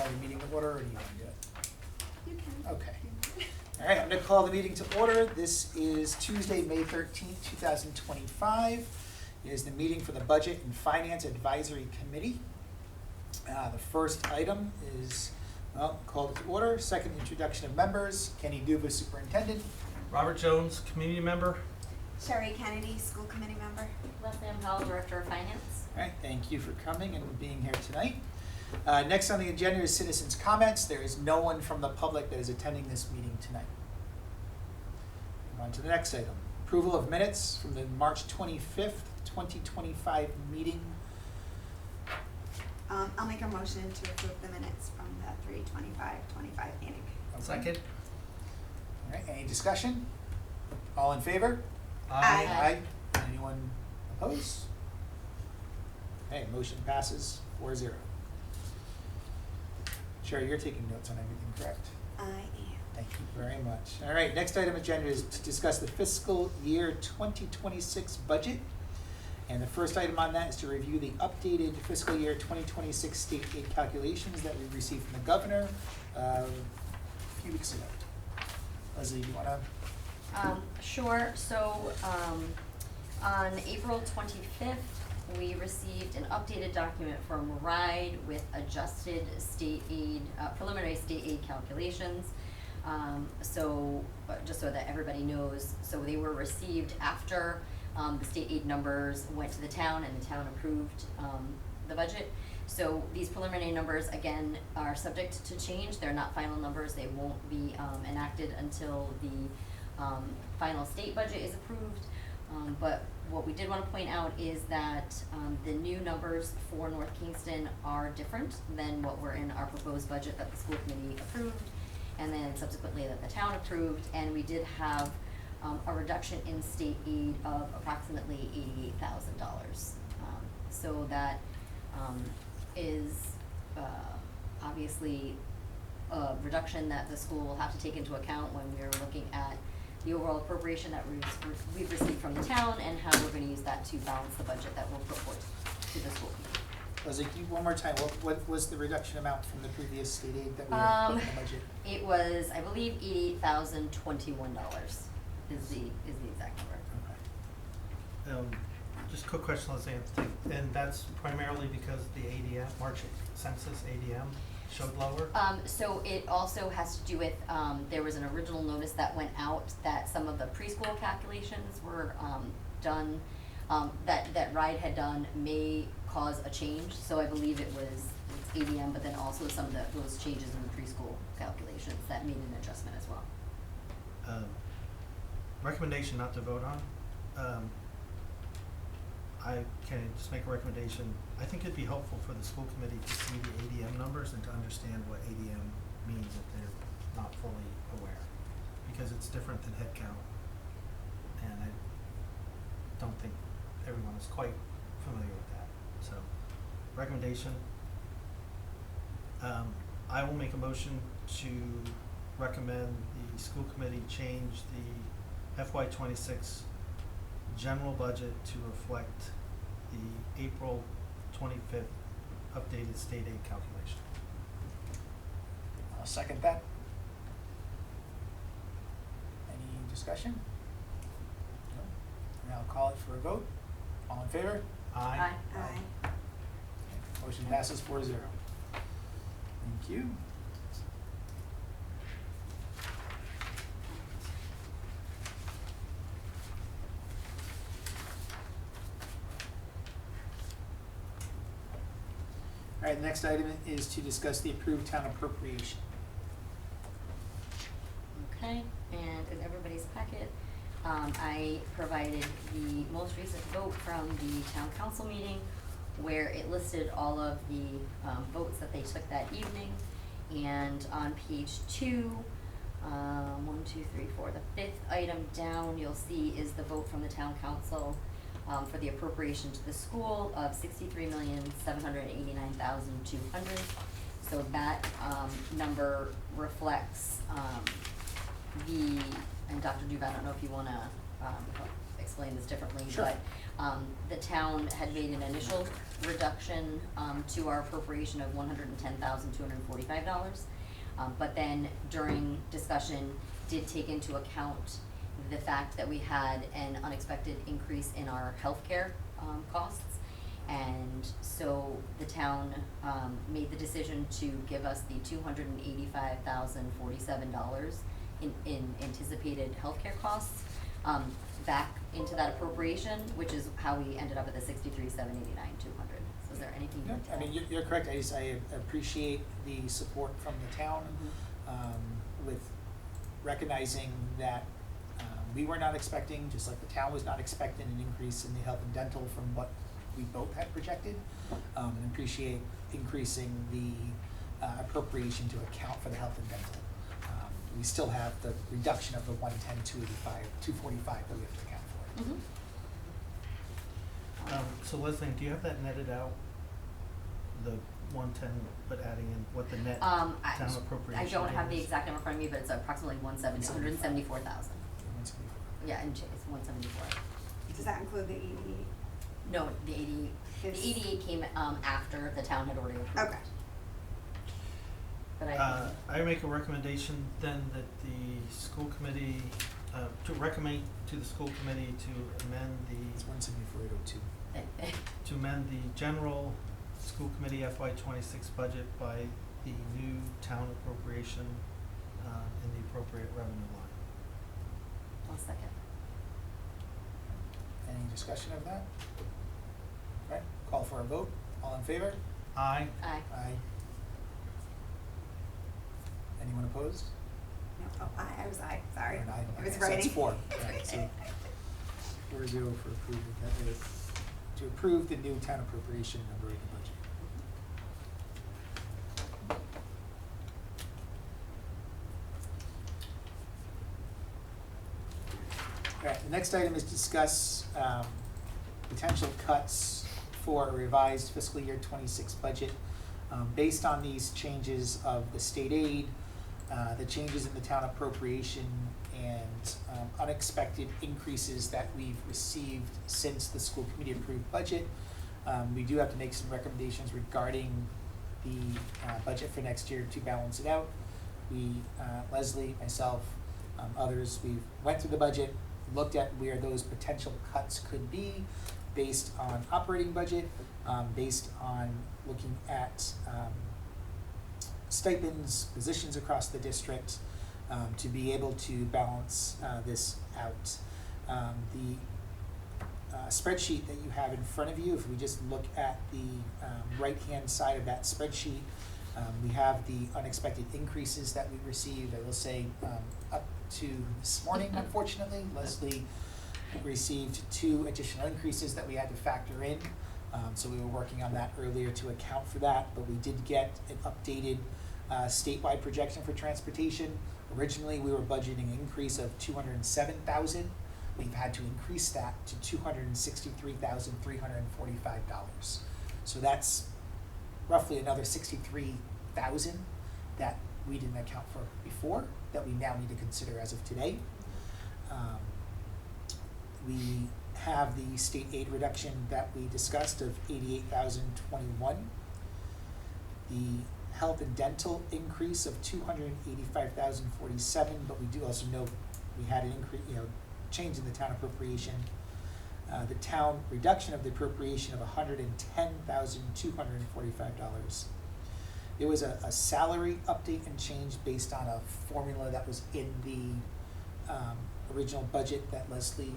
the meeting to order, or do you want to do it? You can. Okay. All right, I'm going to call the meeting to order. This is Tuesday, May 13th, 2025. It is the meeting for the Budget and Finance Advisory Committee. The first item is, called to order. Second, introduction of members. Kenny Duba, Superintendent. Robert Jones, Community Member. Sherry Kennedy, School Committee Member. Leslie Powell, Director of Finance. All right, thank you for coming and being here tonight. Next on the agenda is citizens' comments. There is no one from the public that is attending this meeting tonight. On to the next item. Approval of minutes from the March 25th, 2025 meeting. I'll make a motion to approve the minutes from the 3/25/25 meeting. Okay. Second. All right, any discussion? All in favor? Aye. Aye. Anyone opposed? Okay, motion passes 4-0. Sherry, you're taking notes on everything, correct? I am. Thank you very much. All right, next item on the agenda is to discuss the fiscal year 2026 budget. And the first item on that is to review the updated fiscal year 2026 state aid calculations that we received from the governor a few weeks ago. Leslie, do you want to? Sure. So on April 25th, we received an updated document from RIDE with adjusted state aid, preliminary state aid calculations. Just so that everybody knows, so they were received after the state aid numbers went to the town and the town approved the budget. So these preliminary numbers, again, are subject to change. They're not final numbers. They won't be enacted until the final state budget is approved. But what we did want to point out is that the new numbers for North Kingston are different than what were in our proposed budget that the school committee approved, and then subsequently that the town approved. And we did have a reduction in state aid of approximately $88,000. So that is obviously a reduction that the school will have to take into account when we're looking at the overall appropriation that we've received from the town and how we're going to use that to balance the budget that we'll put forth to the school committee. Leslie, can you one more time, what was the reduction amount from the previous state aid that we had put in the budget? It was, I believe, $88,021 is the exact number. Just a quick question, Leslie, and that's primarily because the ADM, March census ADM showed lower? So it also has to do with, there was an original notice that went out that some of the preschool calculations were done, that RIDE had done may cause a change. So I believe it's ADM, but then also some of those changes in the preschool calculations that made an adjustment as well. Recommendation not to vote on. I can just make a recommendation. I think it'd be helpful for the school committee to see the ADM numbers and to understand what ADM means if they're not fully aware, because it's different than head count, and I don't think everyone is quite familiar with that. So, recommendation. I will make a motion to recommend the school committee change the FY26 general budget to reflect the April 25th updated state aid calculation. I'll second that. Any discussion? No? And I'll call it for a vote. All in favor? Aye. Aye. Okay. Motion passes 4-0. Thank you. All right, the next item is to discuss the approved town appropriation. Okay, and in everybody's packet, I provided the most recent vote from the town council meeting where it listed all of the votes that they took that evening. And on page 2, 1, 2, 3, 4, the 5th item down, you'll see is the vote from the town council for the appropriation to the school of $63,789,200. So that number reflects and Dr. Duva, I don't know if you want to explain this differently, Sure. but, the town had made an initial reduction, to our appropriation of $110,245. But then during discussion, did take into account the fact that we had an unexpected increase in our healthcare, costs. And so the town, made the decision to give us the $285,047 in anticipated healthcare costs, back into that appropriation, which is how we ended up at the $63,789,200. So is there anything you'd No, like to I add? mean, you're correct, I appreciate the support from the town, with recognizing that, we were not expecting, just like the town was not expecting an increase in the health and dental from what we both had projected, and appreciate increasing the, appropriation to account for the health and dental. We still have the reduction of the 245 that we have to account for. So Leslie, do you have that netted out? The 110, but adding in what the net town appropriation I don't have the is? exact number in front of me, but it's approximately 174,000. 174. Yeah, and it's 174. Does that include the ED? No, the 88 came, after the town had already approved. Okay. But I make a recommendation then that the school committee, to recommend to the school committee to amend It's 174,802. to amend the general school committee FY '26 budget by the new town appropriation, in the appropriate revenue line. 1 second. Any discussion of that? Right, call for a vote, all in favor? Aye. Aye. Aye. Anyone opposed? No, I was aye, sorry. Or an aye? I was Okay, writing. So it's 4, right, so 4-0 for approval, that is to approve the new town appropriation number in the budget. All right, the next item is discuss, potential cuts for a revised fiscal year 26 budget. Based on these changes of the state aid, the changes in the town appropriation, and unexpected increases that we've received since the school committee approved budget, we do have to make some recommendations regarding the budget for next year to balance it out. We, Leslie, myself, others, we went through the budget, looked at where those potential cuts could be based on operating budget, based on looking at stipends, positions across the district, to be able to balance this out. The spreadsheet that you have in front of you, if we just look at the right-hand side of that spreadsheet, we have the unexpected increases that we received. I will say, up to this morning, unfortunately, Leslie received 2 additional increases that we had to factor in. So we were working on that earlier to account for that, but we did get an updated statewide projection for transportation. Originally, we were budgeting an increase of $207,000. We've had to increase that to $263,345. So that's roughly another $63,000 that we didn't account for before, that we now need to consider as of today. We have the state aid reduction that we discussed of $88,021. The health and dental increase of $285,047, but we do also note we had an increase, change in the town appropriation. The town reduction of the appropriation of $110,245. There was a salary update and change based on a formula that was in the original budget that Leslie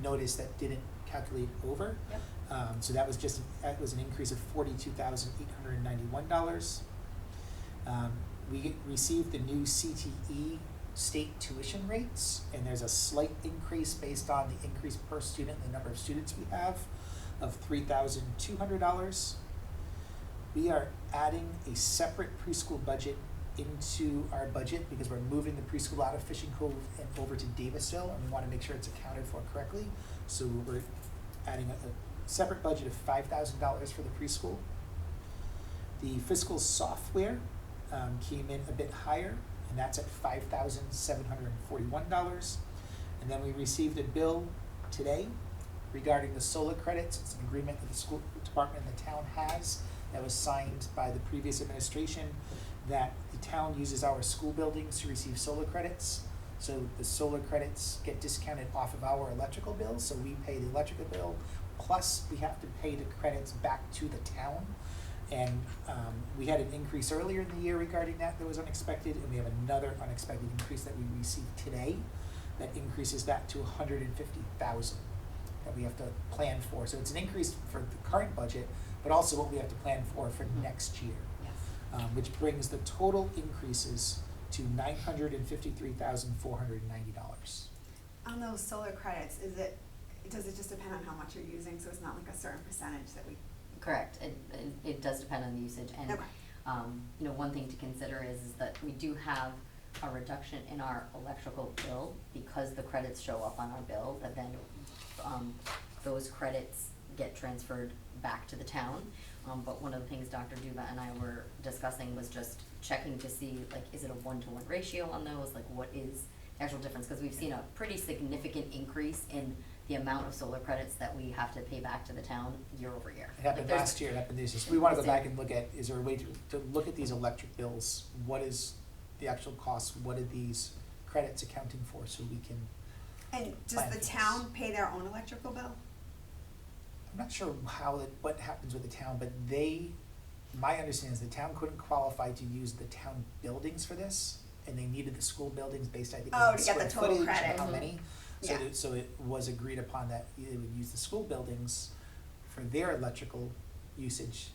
noticed that didn't calculate over. Yep. So that was an increase of $42,891. We received the new CTE state tuition rates, and there's a slight increase based on the increase per student, the number of students we have, of $3,200. We are adding a separate preschool budget into our budget because we're moving the preschool out of Fishing Cove and over to Davisville, and we want to make sure it's accounted for correctly. So we're adding a separate budget of $5,000 for the preschool. The fiscal software came in a bit higher, and that's at $5,741. And then we received a bill today regarding the solar credits. It's an agreement that the school department and the town has that was signed by the previous administration, that the town uses our school buildings to receive solar credits. So the solar credits get discounted off of our electrical bill, so we pay the electrical bill, plus we have to pay the credits back to the town. And we had an increase earlier in the year regarding that was unexpected, and we have another unexpected increase that we received today that increases that to $150,000 that we have to plan for. So it's an increase for the current budget, but also what we have to plan for next year. Yes. Which brings the total increases to $953,490. On those solar credits, does it just depend on how much you're using, so it's not like a certain percentage that we? Correct, it does depend on the usage, and, Okay. One thing to consider is that we do have a reduction in our electrical bill because the credits show up on our bill, that then, those credits get transferred back to the town. But one of the things Dr. Duva and I were discussing was just checking to see, like, is it a 1-to-1 ratio on those, like, what is the actual difference? Because we've seen a pretty significant increase in the amount of solar credits that we have to pay back to the town year over year. It happened last year, it happened this year. So we wanna go back and look at, is there a way to look at these electric bills? What is the actual cost? What are these credits accounting for, so we can, And does plan the for this. town pay their own electrical bill? I'm not sure what happens with the town, but my understanding is the town couldn't qualify to use the town buildings for this, and they needed the school buildings based, I think, Oh, on to get the square total footage credit. and how Mhm. many. Yeah. So it was agreed upon that they would use the school buildings for their electrical usage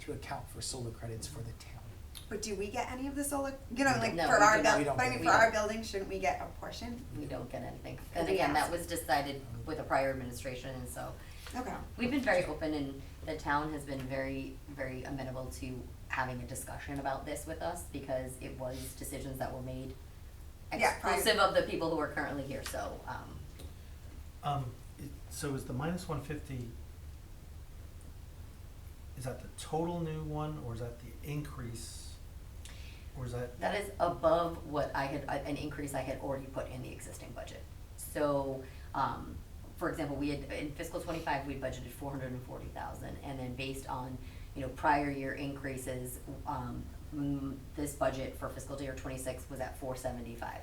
to account for solar credits for the town. But do we get any of the solar, No, like No, for we our do bill, not. We don't but I get mean, it. for We our don't. building, shouldn't we get a portion? We don't get anything. Could And we again, that ask? was decided with a prior administration, and so Okay. we've been very open, and the town has been very, very amenable to having a discussion about this with us, because it was decisions that were made Yeah, prior. exclusive of the people who are currently here, so, So is the minus 150, is that the total new one, or is that the increase? Or is that? that is above what an increase I had already put in the existing budget. So, for example, we had, in fiscal '25, we budgeted $440,000, and then based on, prior year increases, this budget for fiscal year '26 was at $475.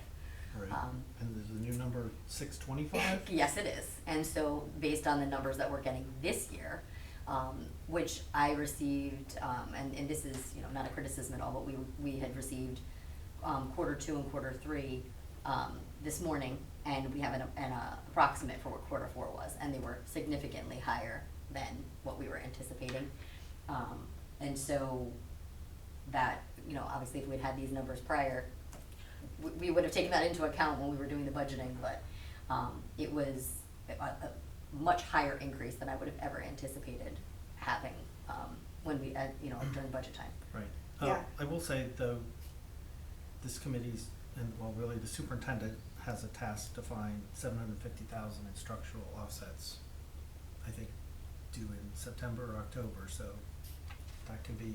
Right, Um, and there's a new number, 625? Yes, it is. And so based on the numbers that we're getting this year, which I received, and this is, not a criticism at all, but we had received, quarter 2 and quarter 3, this morning, and we have an approximate for what quarter 4 was, and they were significantly higher than what we were anticipating. And so that, obviously if we'd had these numbers prior, we would have taken that into account when we were doing the budgeting, but it was a much higher increase than I would have ever anticipated having when we, during budget time. Right. Yeah. I will say, though, this committee's, and well, really, the superintendent has a task to find $750,000 in structural offsets, I think, due in September or October, so that could be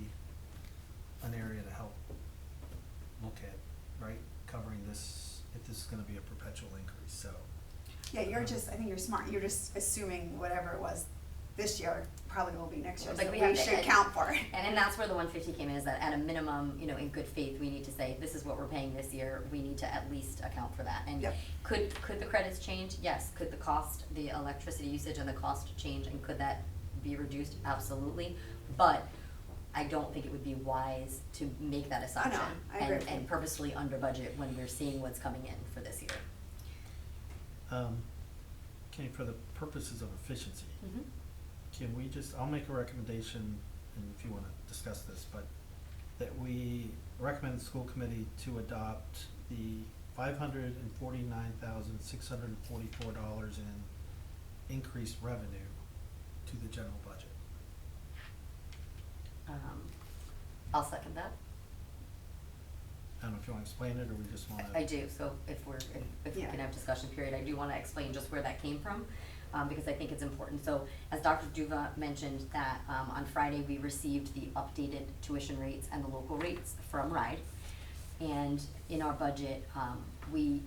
an area to help look at, right? Covering this, if this is gonna be a perpetual increase, so. Yeah, I think you're smart, you're just assuming whatever it was this year probably will be next year, Like so we we have to- should count for it. And that's where the 150 came in, is that at a minimum, in good faith, we need to say, this is what we're paying this year, we need to at least account for that. And Yep. could the credits change? Yes. Could the cost, the electricity usage and the cost change, and could that be reduced? Absolutely. But I don't think it would be wise to make that assumption I agree with you. and purposefully under budget when we're seeing what's coming in for this year. Okay, for the purposes of efficiency, Mm-hmm. can we I'll make a recommendation, and if you wanna discuss this, but that we recommend the school committee to adopt the $549,644 in increased revenue to the general budget. I'll second that. I don't know if you wanna explain it, or we just wanna. I do, so if we Yeah. can have discussion period, I do wanna explain just where that came from, because I think it's important. So, as Dr. Duva mentioned, that, on Friday, we received the updated tuition rates and the local rates from RIDE. And in our budget, we,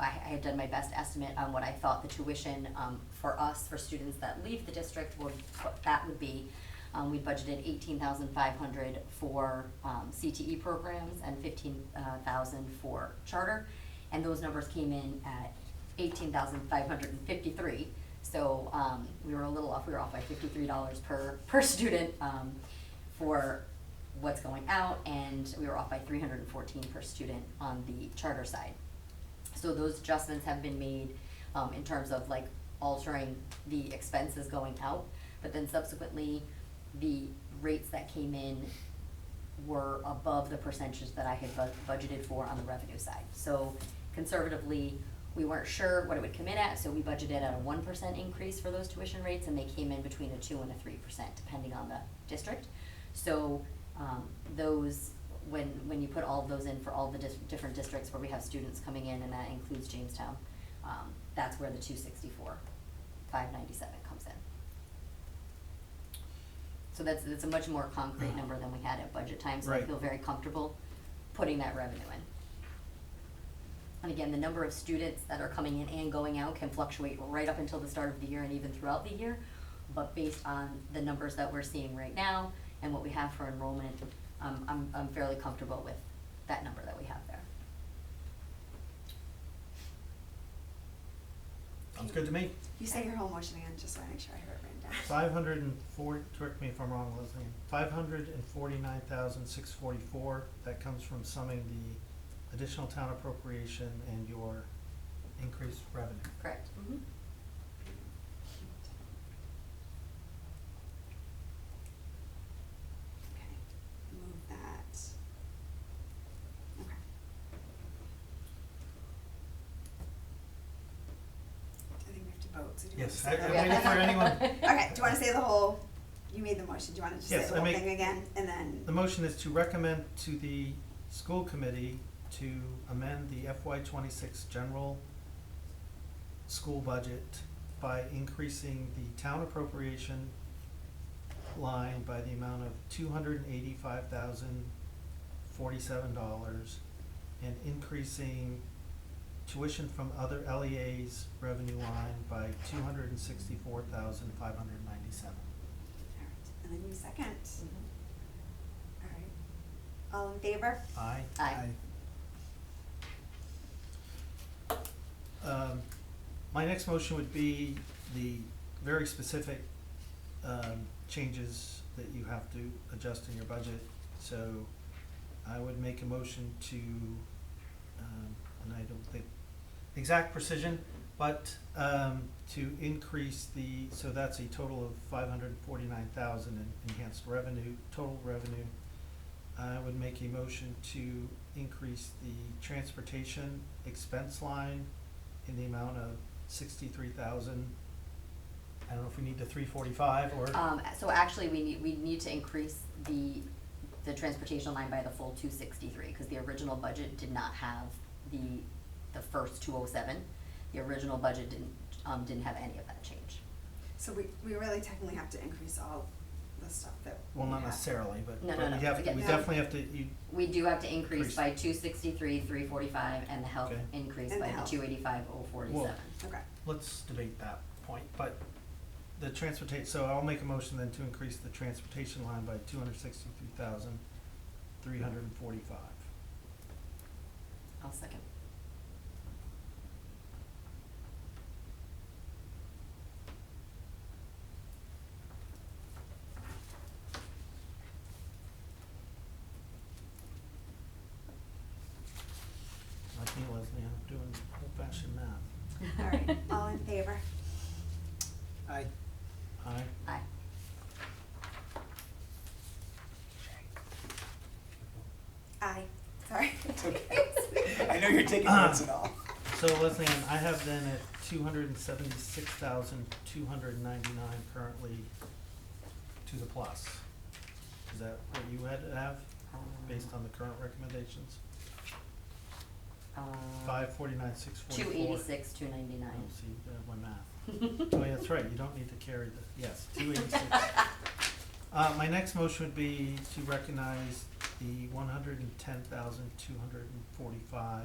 I had done my best estimate on what I thought the tuition, for us, for students that leave the district, what that would be. We budgeted 18,500 for, CTE programs and 15,000 for charter, and those numbers came in at 18,553. So, we were a little off, we were off by $53 per student, for what's going out, and we were off by $314 per student on the charter side. So those adjustments have been made, in terms of like altering the expenses going out, but then subsequently, the rates that came in were above the percentage that I had budgeted for on the revenue side. So conservatively, we weren't sure what it would come in at, so we budgeted at a 1% increase for those tuition rates, and they came in between a 2 and a 3%, depending on the district. So, those, when you put all of those in for all the different districts where we have students coming in, and that includes Jamestown, that's where the 264,597 comes in. So that's a much more concrete number than we had at budget time, so I Right. feel very comfortable putting that revenue in. And again, the number of students that are coming in and going out can fluctuate right up until the start of the year and even throughout the year. But based on the numbers that we're seeing right now and what we have for enrollment, I'm fairly comfortable with that number that we have there. Sounds good to me. You say your whole motion again, just so I make sure I have it written down. 504, correct me if I'm wrong, Leslie, 549,644, that comes from summing the additional town appropriation and your increased revenue. Correct. Mm-hmm. Okay, move that. Okay. I think we have to vote, so do you want to Yes, say I'm the waiting for anyone. Okay, do you wanna say the whole, you made the motion, do you wanna just say Yes, the I whole make- thing again, and then? The motion is to recommend to the school committee to amend the FY '26 general school budget by increasing the town appropriation line by the amount of $285,047 and increasing tuition from other LEA's revenue line by $264,597. Alright, and then you second. Mm-hmm. Alright, all in favor? Aye. Aye. My next motion would be the very specific, changes that you have to adjust in your budget. So I would make a motion to, and I don't think exact precision, but, to increase so that's a total of 549,000 in enhanced revenue, total revenue. I would make a motion to increase the transportation expense line in the amount of 63,000. I don't know if we need the 345 or. So actually, we need to increase the transportation line by the full 263, because the original budget did not have the first 207. The original budget didn't have any of that change. So we really technically have to increase all the stuff that Well, we not have. necessarily, but No, but no, no. we have, Again, we no. definitely have to, We do have to increase Increase. by 263, 345, and the health Okay. increase And by the the health. 285, 047. Well- Okay, let's debate that point, but the so I'll make a motion then to increase the transportation line by 263,345. I'll second. Like me, Leslie, I'm doing old-fashioned math. alright, all in favor? Aye. Aye. Aye. Aye, sorry. It's okay. I know you're taking notes and all. So Leslie Ann, I have then at 276,299 currently to the plus. Is that what you had to have, based on the current recommendations? 549,644. 286, 299. Oh, see, you have my math. Oh, yeah, that's right, you don't need to carry the, yes, 286. My next motion would be to recognize the 110,245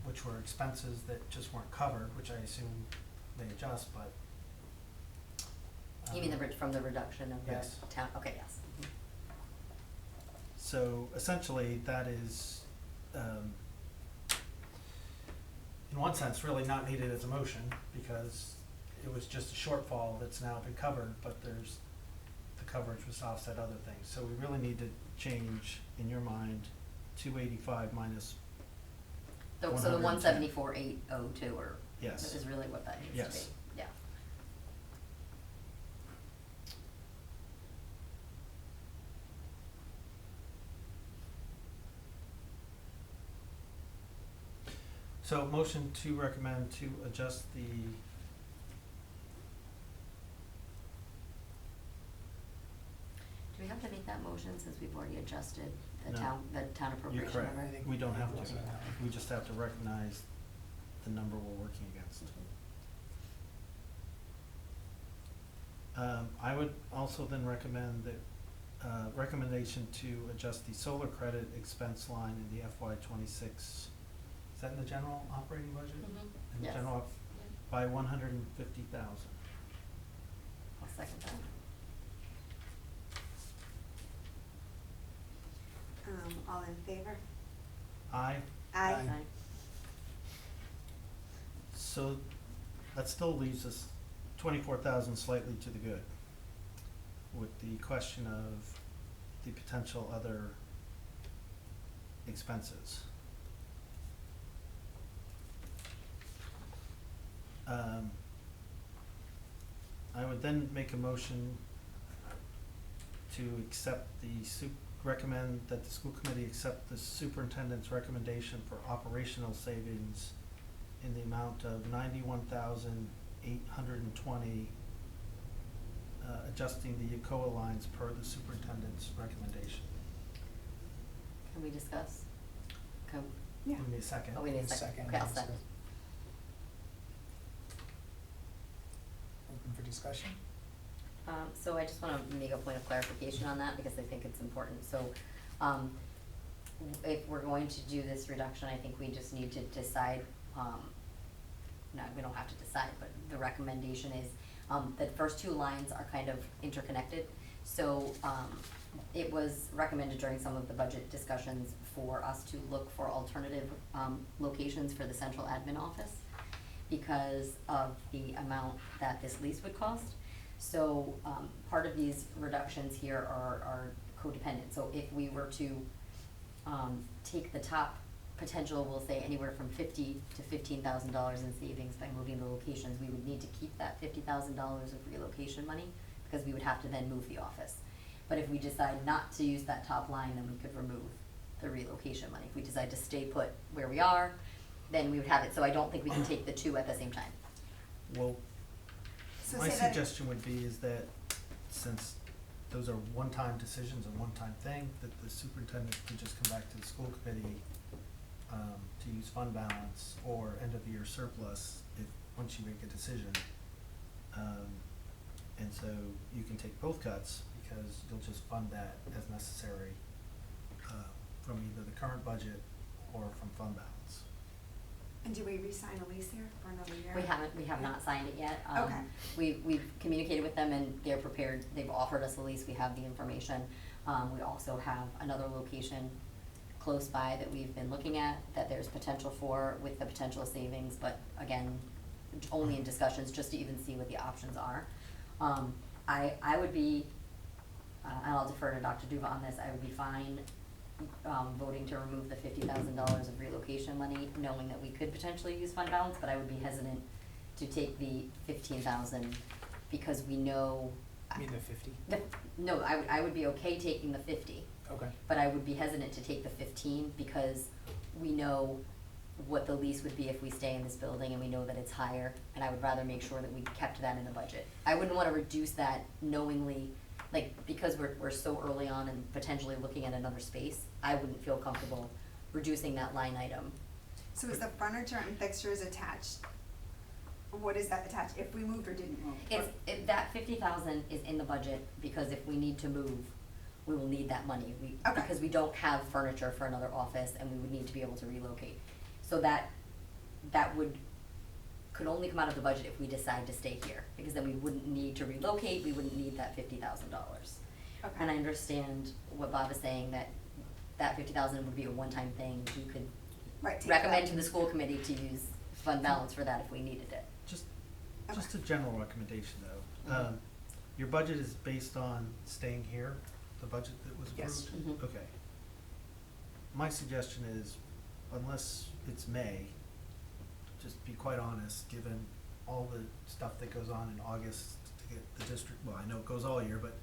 which were expenses that just weren't covered, which I assume they adjust, but. You mean from the reduction of the Yes. town, okay, yes. Mhm. So essentially, that is, in one sense, really not needed as a motion, because it was just a shortfall that's now been covered, but the coverage was to offset other things. So we really need to change, in your mind, 285 minus, So the 110. 174,802 or Yes. is really what that needs to be, Yes. yeah. So motion to recommend to adjust the, Do we have to make that motion since we've already adjusted the No. town you're appropriation correct, number? I think we don't have it was to, on that one. we just have to recognize the number we're working against. I would also then recommend that, recommendation to adjust the solar credit expense line in the FY 26, is that in the general operating budget? Mhm. In the Yes. general, by 150,000. I'll second that. All in favor? Aye. Aye. Aye. So that still leaves us 24,000 slightly to the good, with the question of the potential other expenses. I would then make a motion to accept recommend that the school committee accept the superintendent's recommendation for operational savings in the amount of 91,820, adjusting the ECOA lines per the superintendent's recommendation. Can we discuss? Yeah. Give me a second. Oh, we need a second, okay, I'll second. Open for discussion? So I just wanna make a point of clarification on that, because I think it's important, so, if we're going to do this reduction, I think we just need to decide, no, we don't have to decide, but the recommendation is, the first two lines are kind of interconnected, so, it was recommended during some of the budget discussions for us to look for alternative, locations for the central admin office, because of the amount that this lease would cost. So, part of these reductions here are codependent, so if we were to, take the top potential, we'll say anywhere from $50,000 to $15,000 in savings by moving the locations, we would need to keep that $50,000 of relocation money, because we would have to then move the office. But if we decide not to use that top line, then we could remove the relocation money. If we decide to stay put where we are, then we would have it, so I don't think we can take the two at the same time. Well, So my say that- suggestion would be is that since those are one-time decisions, a one-time thing, that the superintendent could just come back to the school committee to use fund balance or end-of-year surplus once you make a decision. And so you can take both cuts, because you'll just fund that as necessary from either the current budget or from fund balance. And do we re-sign a lease here for another year? We have not signed it yet. Okay. We've communicated with them and they're prepared, they've offered us a lease, we have the information. We also have another location close by that we've been looking at, that there's potential for, with the potential savings, but again, only in discussions, just to even see what the options are. I would be, and I'll defer to Dr. Duva on this, I would be fine voting to remove the $50,000 of relocation money, knowing that we could potentially use fund balance, but I would be hesitant to take the 15,000 because we know. You mean the 50? No, I would be okay taking the 50, Okay. but I would be hesitant to take the 15 because we know what the lease would be if we stay in this building and we know that it's higher, and I would rather make sure that we kept that in the budget. I wouldn't wanna reduce that knowingly, like, because we're so early on and potentially looking at another space, I wouldn't feel comfortable reducing that line item. So is the furniture and fixtures attached? What is that attached, if we moved or didn't move? That 50,000 is in the budget, because if we need to move, we will need that money. Okay. Because we don't have furniture for another office and we would need to be able to relocate. So that could only come out of the budget if we decide to stay here, because then we wouldn't need to relocate, we wouldn't need that $50,000. Okay. And I understand what Bob is saying, that $50,000 would be a one-time thing, we could Right, take recommend that. to the school committee to use fund balance for that if we needed it. Just Okay. a general recommendation though. Mhm. Your budget is based on staying here, the budget that was Yes. approved? Mhm. Okay. My suggestion is, unless it's May, just be quite honest, given all the stuff that goes on in August to get the district, well, I know it goes all year, but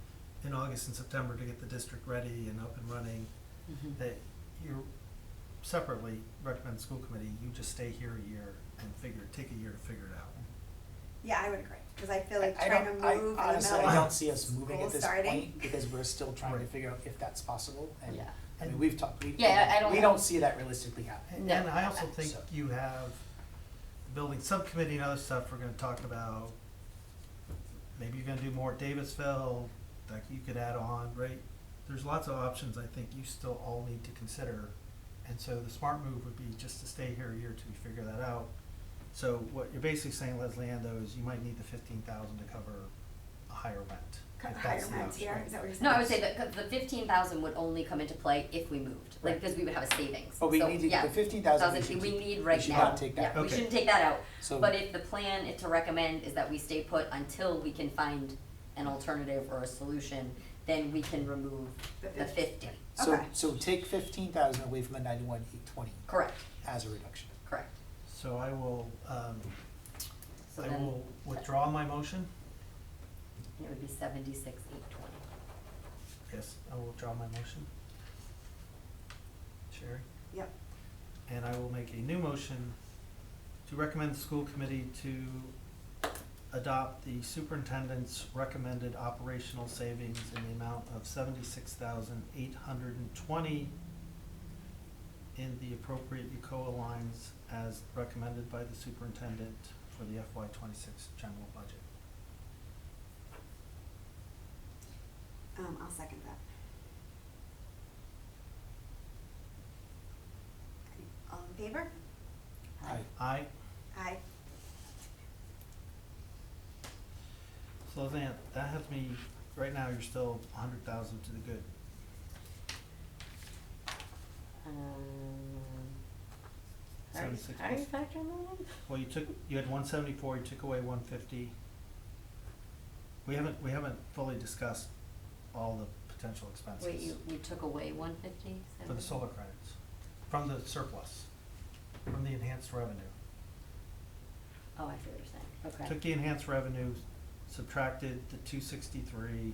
in August and September to get the district ready and up and running, Mhm. that you separately recommend the school committee, you just stay here a year and take a year to figure it out. Yeah, I would agree, because I feel like I trying to don't, move I in the middle honestly, of I don't see us moving school at this starting. point, because we're still trying to Right. figure out if that's possible, and, Yeah. I mean, we've talked, Yeah, I don't we know. don't see that realistically happening. And No. and I also think So- you have the building subcommittee and other stuff we're gonna talk about. Maybe you're gonna do more at Davisville, like you could add on, right? There's lots of options I think you still all need to consider. And so the smart move would be just to stay here a year till we figure that out. So what you're basically saying, Leslie Ann, though, is you might need the 15,000 to cover a higher rent. if Higher that's the rent option. here, is that what you're saying? No, I would say that the 15,000 would only come into play if we moved, like, Right. because we would have a savings. But we So, need to, yeah, the 15,000 we should we keep. need right now. We should not take that. Yeah, we Okay. shouldn't take that out. So- But if the plan is to recommend is that we stay put until we can find an alternative or a solution, then we can remove The the 50. Okay. So take 15,000 away from the 91,820 Correct, as a reduction. correct. So I will, So I then will withdraw my motion. it would be 76,820. Yes, I will withdraw my motion. Sherry? Yep. And I will make a new motion to recommend the school committee to adopt the superintendent's recommended operational savings in the amount of 76,820 in the appropriate UCOA lines as recommended by the superintendent for the FY 26 general budget. I'll second that. All in favor? Aye. Aye. Aye. So Leanne, that has me, right now, you're still 100,000 to the good. How are you 76 how are you plus. factoring that in? Well, you had 174, you took away 150. We haven't fully discussed all the potential expenses. Wait, you took away 150? For the solar credits, from the surplus, from the enhanced revenue. Oh, I see what you're saying, okay. Took the enhanced revenue, subtracted the 263,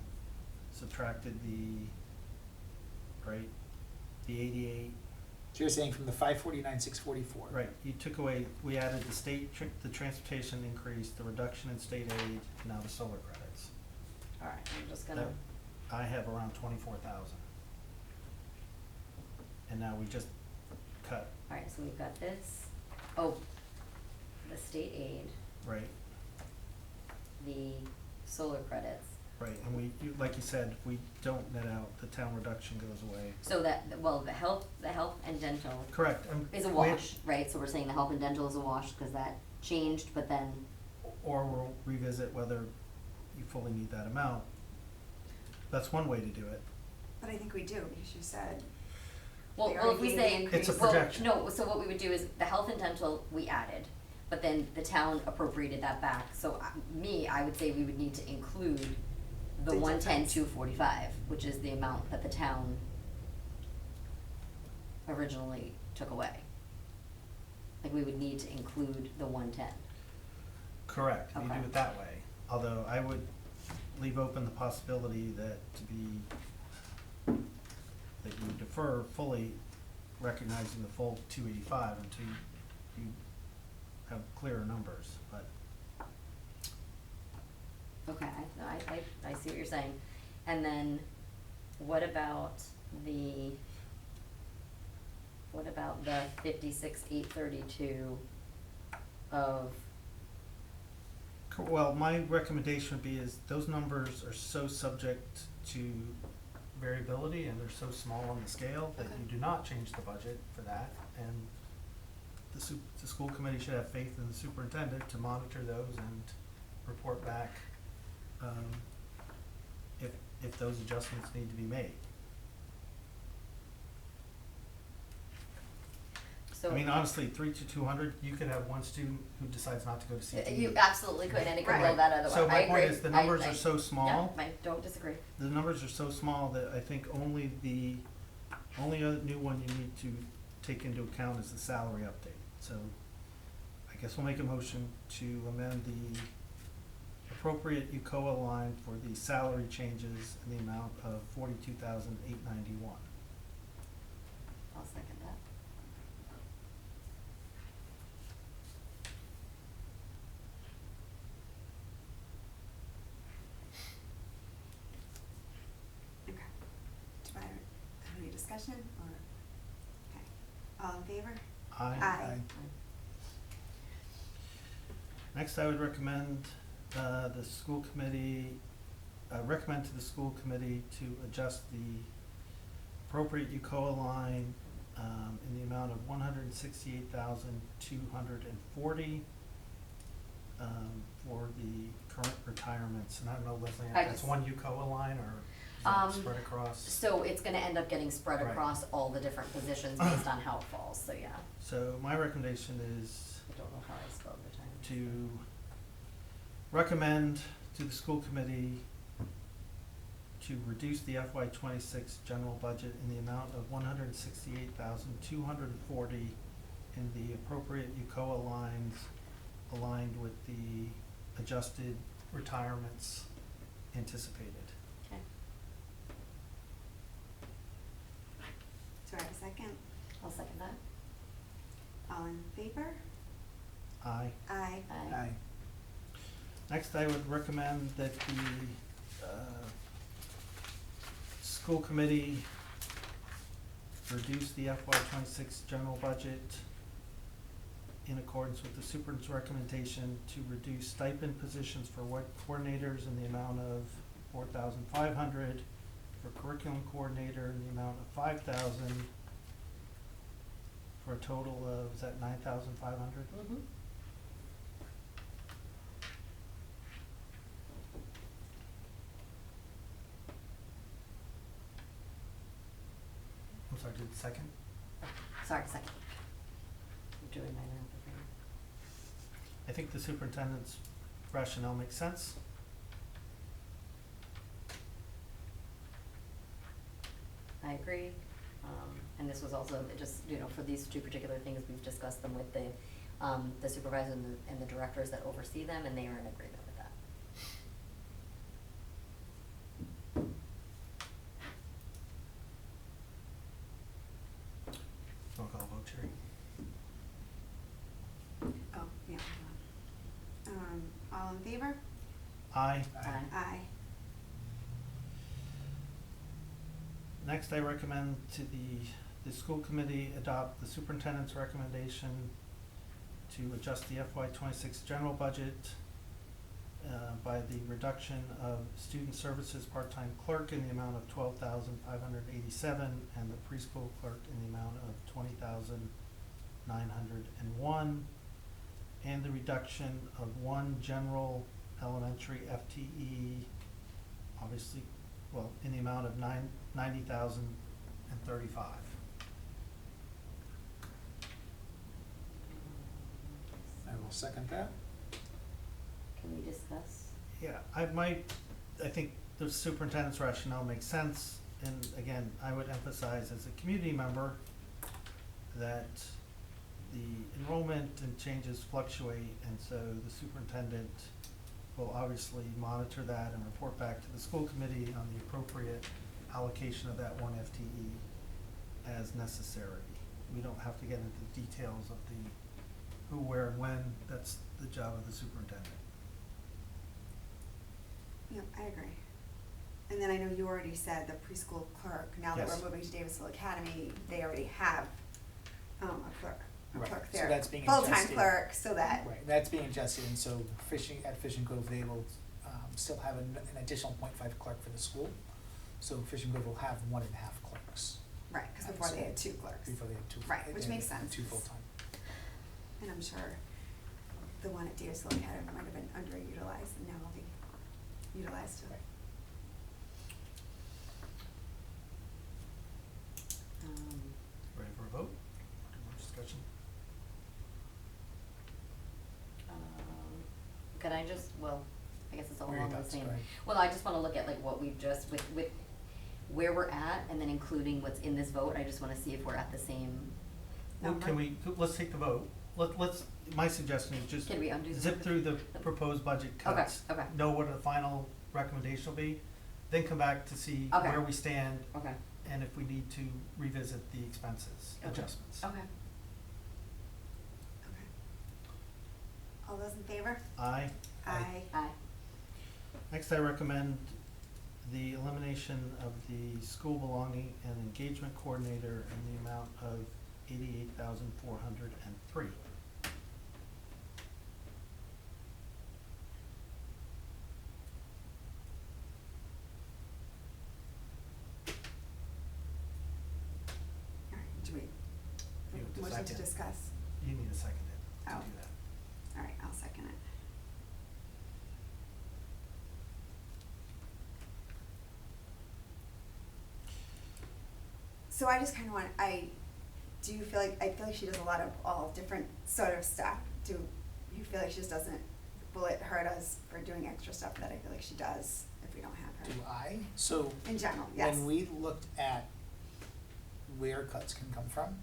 subtracted the 88. So you're saying from the 549, 644? Right, you took away, we added the transportation increase, the reduction in state aid, and now the solar credits. All right, I'm just gonna, That- I have around 24,000. And now we just cut, all right, so we've got this, oh, the state aid, right, the solar credits. right, and like you said, if we don't net out, the town reduction goes away. So that, well, the health and dental Correct. is a wash, right? So we're saying the health and dental is a wash because that changed, but then, Or we'll revisit whether you fully need that amount. That's one way to do it. But I think we do, because you said, well, They if already we gave say. the It's a increase. projection. No, so what we would do is the health and dental we added, but then the town appropriated that back. So I would say we would need to include the The 110, difference. 245, which is the amount that the town originally took away. Like, we would need to include the 110. Correct, if you do Okay. it that way. Although I would leave open the possibility that you defer fully recognizing the full 285 until you have clearer numbers, but Okay, I see what you're saying. And then, what about the 56,832 of, well, my recommendation would be is those numbers are so subject to variability and they're so small on the scale that Okay. you do not change the budget for that. And the school committee should have faith in the superintendent to monitor those and report back, if those adjustments need to be made. So. I mean, honestly, 3 to 200, you could have one student who decides not to go to CTE. You absolutely could, and it could Right. blow that other way. So my I point agree. is, the numbers are so small. Yeah, I don't disagree. The numbers are so small that I think only other new one you need to take into account is the salary update. So I guess we'll make a motion to amend the appropriate UCOA line for the salary changes in the amount of $42,891. I'll second that. Okay. Do I have any discussion or, okay, all in favor? Aye. Aye. Next, I would recommend the school committee, recommend to the school committee to adjust the appropriate UCOA line in the amount of $168,240 for the current retirements. And I don't know, Leslie, if I that's just- one UCOA line or is that spread across? So it's gonna end up getting spread Right. across all the different positions based on how it falls, so yeah. So my recommendation is I don't know how I spelled retirement. to recommend to the school committee to reduce the FY '26 general budget in the amount of $168,240 in the appropriate UCOA lines aligned with the adjusted retirements anticipated. Okay. Do I have a second? I'll second that. All in favor? Aye. Aye. Aye. Next, I would recommend that the school committee reduce the FY '26 general budget in accordance with the superintendent's recommendation to reduce stipend positions for WEC coordinators in the amount of $4,500, for curriculum coordinator in the amount of $5,000, for a total of, is that $9,500? Mm-hmm. I'm sorry, did the second? Sorry, second. I'm doing my math again. I think the superintendent's rationale makes sense. I agree. And this was also just, for these two particular things, we've discussed them with the supervisor and the directors that oversee them, and they are in agreement with that. Roll call vote, Sherry. Oh, yeah, hold on. All in favor? Aye. Aye. Aye. Next, I recommend to the school committee adopt the superintendent's recommendation to adjust the FY '26 general budget by the reduction of student services part-time clerk in the amount of $12,587 and the preschool clerk in the amount of $20,901, and the reduction of one general elementary FTE, obviously, well, in the amount of $90,035. I will second that. Can we discuss? Yeah, I think the superintendent's rationale makes sense, and again, I would emphasize as a community member that the enrollment and changes fluctuate, and so the superintendent will obviously monitor that and report back to the school committee on the appropriate allocation of that one FTE as necessary. We don't have to get into the details of the who, where, and when. That's the job of the superintendent. Yep, I agree. And then I know you already said the preschool clerk, now that Yes. we're moving to Davisville Academy, they already have a clerk Right, so there. that's being Full-time adjusted. clerk, so that, Right, that's being adjusted, and so Fishing Cove, they will still have an additional .5 clerk for the school. So Fishing Cove will have 1.5 clerks. right, because before they had two clerks. Before they had two. Right, which and makes sense. Two full-time. And I'm sure the one at Deerfield had, might have been underutilized, and now will be utilized too. Right. Ready for a vote? More discussion? Can I just, well, I guess it's all What are your along the thoughts? same. Go ahead. Well, I just wanna look at like what we've just, with where we're at, and then including what's in this vote, I just wanna see if we're at the same. Well, Number? can we, let's take the vote. Let's, my suggestion is just Can we undo the zip vote? through the proposed budget cuts. Okay. Know what the final recommendation will be, then come back to see Okay. where we stand Okay, and if we need to revisit the expenses Okay. adjustments. okay. Okay. All those in favor? Aye. Aye. Aye. Next, I recommend the elimination of the school belonging and engagement coordinator in the amount of $88,403. All right, do we, You have to motion to second. discuss? You need a second to Oh. do that. All right, I'll second it. So I just kinda want, I feel like she does a lot of all different sort of stuff. Do you feel like she just doesn't, will it hurt us for doing extra stuff that I feel like she does if we don't have her? Do I? So In general, yes. when we looked at where cuts can come from,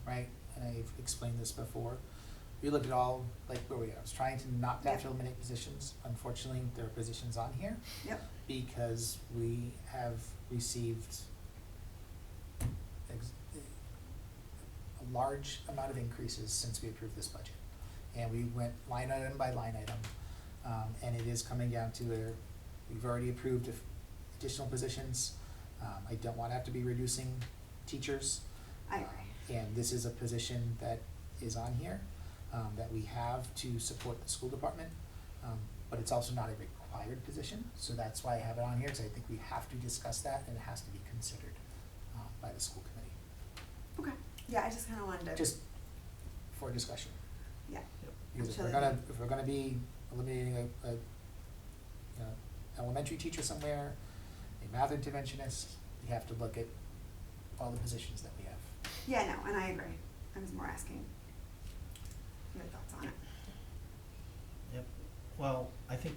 right, and I've explained this before, we looked at all, like where we are. I was trying to not Yep. to eliminate positions. Unfortunately, there are positions on here Yep, because we have received a large amount of increases since we approved this budget. And we went line item by line item, and it is coming down to where we've already approved additional positions. I don't want to have to be reducing teachers. I agree. And this is a position that is on here, that we have to support the school department, but it's also not a required position, so that's why I have it on here, because I think we have to discuss that, and it has to be considered, by the school committee, Okay, yeah, I just kinda wanted to. just for discussion. Yeah. Because if Sure we're they gonna, do. if we're gonna be eliminating a you know, elementary teacher somewhere, a math interventionist, we have to look at all the positions that we have. Yeah, no, and I agree. I was more asking your thoughts on it. Yep. Well, I think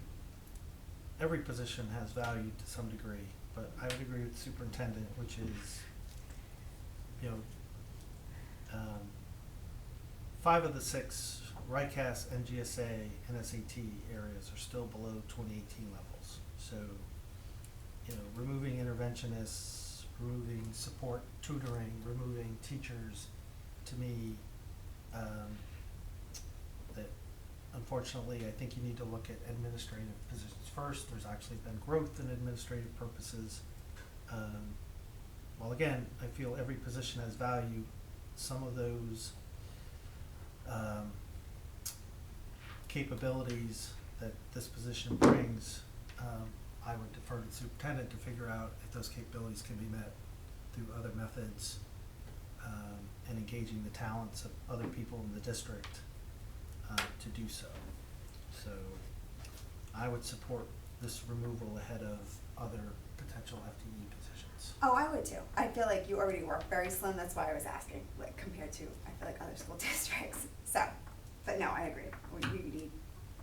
every position has value to some degree, but I would agree with superintendent, which is, you know, 5 of the 6 RICAS, NGSA, and SAT areas are still below 2018 levels. So, you know, removing interventionists, removing support tutoring, removing teachers, to me, that unfortunately, I think you need to look at administrative positions first. There's actually been growth in administrative purposes. Well, again, I feel every position has value. Some of those capabilities that this position brings, I would defer to the superintendent to figure out if those capabilities can be met through other methods, and engaging the talents of other people in the district to do so. So I would support this removal ahead of other potential FTE positions. Oh, I would too. I feel like you already work very slim, that's why I was asking, like, compared to, I feel like, other school districts. So, but no, I agree. We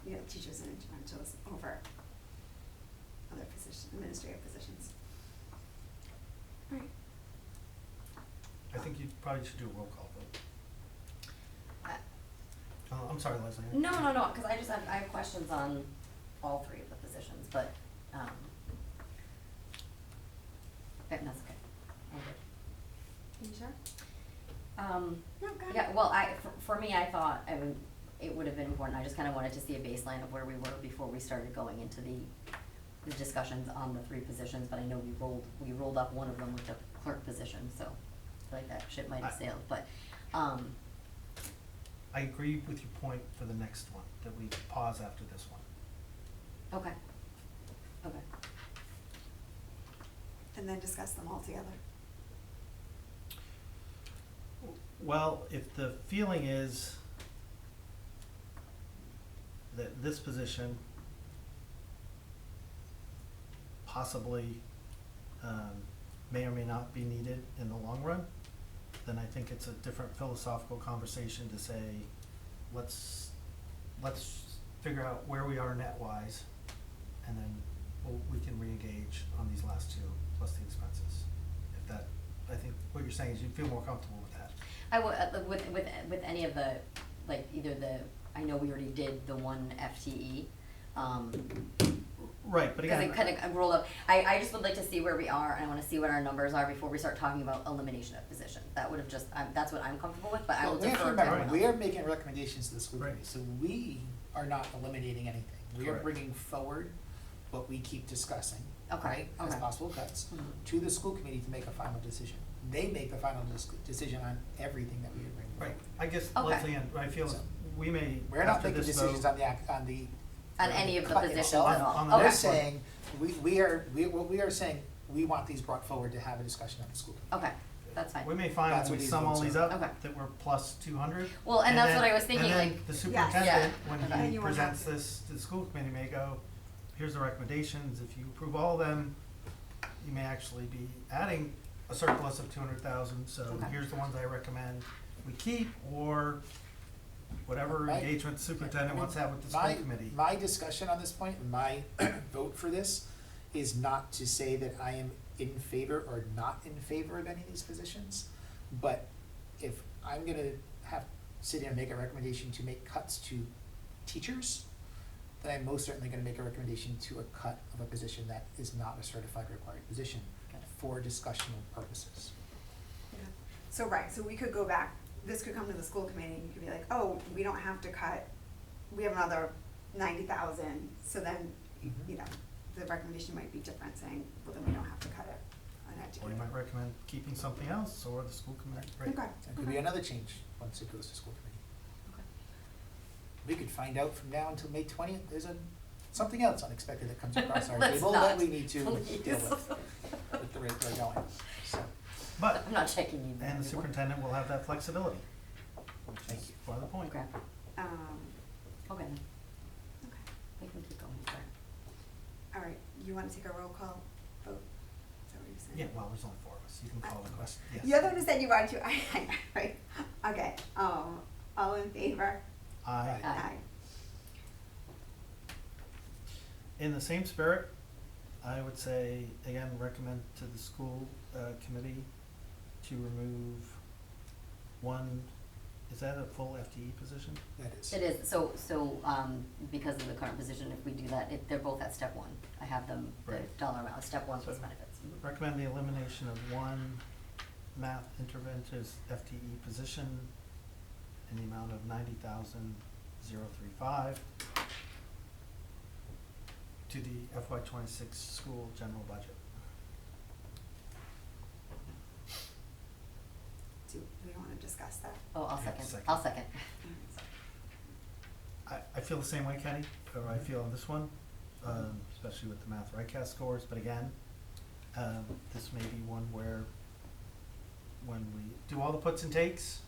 need, teachers and interventionists over other positions, administrative positions. All right. I think you probably should do a roll call vote. I'm sorry, Leslie. No, cause I have questions on all 3 of the positions, but, okay, that's okay. I'm good. Are you sure? No, go ahead. Yeah, well, for me, I thought, it would have been important, I just kinda wanted to see a baseline of where we were before we started going into the discussions on the 3 positions, but I know we rolled up one of them with the clerk position, so I feel like that ship might have sailed, but, I agree with your point for the next one, that we pause after this one. okay. And then discuss them all together. Well, if the feeling is that this position possibly may or may not be needed in the long run, then I think it's a different philosophical conversation to say, let's figure out where we are net-wise, and then we can re-engage on these last two, plus the expenses. If that, I think what you're saying is you'd feel more comfortable with that. I would, with any of the, like, either the, I know we already did the one FTE, Right, but again. because it kind of rolled up. I just would like to see where we are, and I wanna see what our numbers are before we start talking about elimination of positions. That would have just, that's what I'm comfortable with, but I will Well, we have to defer to remember, everyone we are else. making recommendations to the school Right. committee, so we are not eliminating anything. We are Correct. bringing forward what we keep discussing, Okay, right, as okay. possible cuts, Mhm. to the school committee to make a final decision. They make the final decision on everything that we are bringing forward. Right, I guess, Okay. Leslie, and I feel So, we may, We're not after making this decisions vote. on the. On any of the cut positions itself. at all. On the We're next one. saying, what we are saying, we want these brought forward to have a discussion at the school committee. Okay, that's fine. We may find That's when what we these sum all votes these are. up, Okay. that we're plus 200. Well, and that's then- what I was thinking, and then like- the Yes. superintendent, Yeah. when Okay. And he you won't presents have- this to the school committee, may go, here's the recommendations, if you approve all of them, you may actually be adding a surplus of 200,000, so Okay. here's the ones I recommend we keep, or whatever Right. engagement the superintendent wants to have with the school My- committee. My discussion on this point, and my vote for this, is not to say that I am in favor or not in favor of any of these positions, but if I'm gonna sit here and make a recommendation to make cuts to teachers, then I'm most certainly gonna make a recommendation to a cut of a position that is not a certified required position for discussional purposes. Yeah. So, right, so we could go back, this could come to the school committee, and you could be like, oh, we don't have to cut, we have another 90,000, so then, Mhm. you know, the recommendation might be different, saying, well, then we don't have to cut it on Or you education. might recommend keeping something else, or the school committee, right? Okay. That could be another change once it goes to school committee. Okay. We could find out from now until May 20th, there's something else unexpected that comes across our Let's table not, that we need to please. deal with the rate we're going, so, But, I'm not checking you. and the anymore. superintendent will have that flexibility, which Thank is you. part of the point. Okay, okay then, Okay, we can keep going, sorry. all right, you wanna take a roll call vote? Is that what you're saying? Yeah, well, theres only 4 of us, you can call the question, yes. You're the one who said you wanted to, right, okay, all in favor? Aye. Aye. In the same spirit, I would say, again, recommend to the school committee to remove one, is that a full FTE position? that is. It is, so, because of the current position, if we do that, they're both at step one. I have them, the Right. dollar amount, step one plus So- benefits. Recommend the elimination of one math interventionist FTE position in the amount of 90,035 to the FY 26 school general budget. Do we wanna discuss that? Oh, I'll Yeah, second, second. I'll second. I feel the same way, Kenny, or I feel on this one, especially with the math RICAS scores, but again, this may be one where when we do all the puts and takes,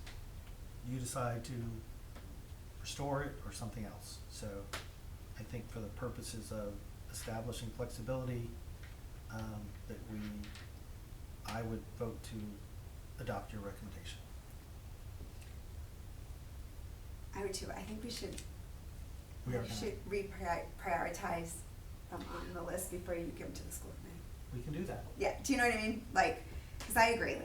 you decide to restore it or something else. So I think for the purposes of establishing flexibility, that I would vote to adopt your recommendation. I would too, I think we should, We are gonna, prioritize them on the list before you give them to the school committee. we can do that. Yeah, do you know what I mean? Like, cause I agree,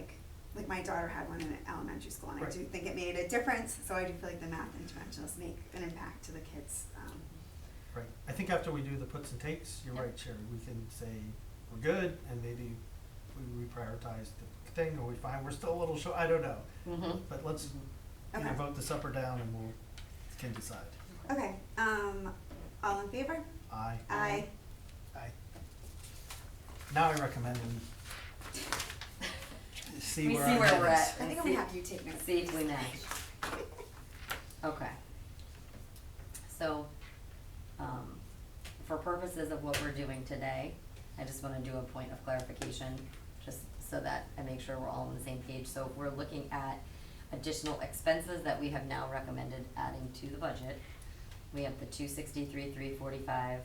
like my daughter had one in elementary school, and I Right. do think it made a difference, so I do feel like the math interventionalists make an impact to the kids, Right, I think after we do the puts and takes, you're Yep. right, Sherry, we can say we're good, and maybe we reprioritize the thing, or we find we're still a little short, I don't know. Mm-hmm. But let's either Okay. vote this up or down, and can decide. Okay, all in favor? Aye. Aye. Aye. Now I recommend we see We where see our where head we're is. at. I think I'm gonna have you take notes. See if we match. Okay. So, for purposes of what we're doing today, I just wanna do a point of clarification, just so that I make sure we're all on the same page. So if we're looking at additional expenses that we have now recommended adding to the budget, we have the 263,345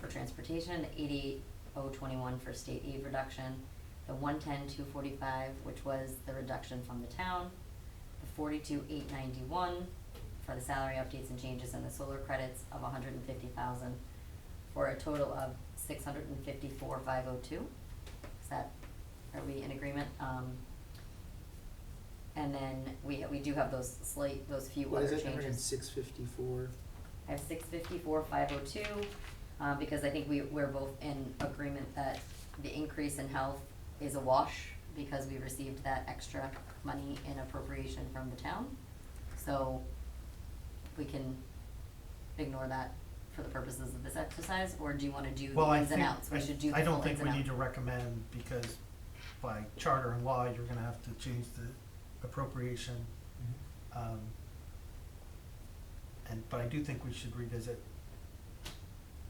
for transportation, the 88,021 for state aid reduction, the 110,245, which was the reduction from the town, the 42,891 for the salary updates and changes and the solar credits of 150,000 for a total of 654,502. Is that, are we in agreement? And then we do have those few What other is changes. it, number in 654? I have 654,502, because I think we're both in agreement that the increase in health is a wash because we received that extra money in appropriation from the town. So we can ignore that for the purposes of this exercise, or do you wanna do the Well, ins and outs? We should do the I full don't think ins and we need to outs. recommend, because by charter and law, you're gonna have to change the appropriation. But I do think we should revisit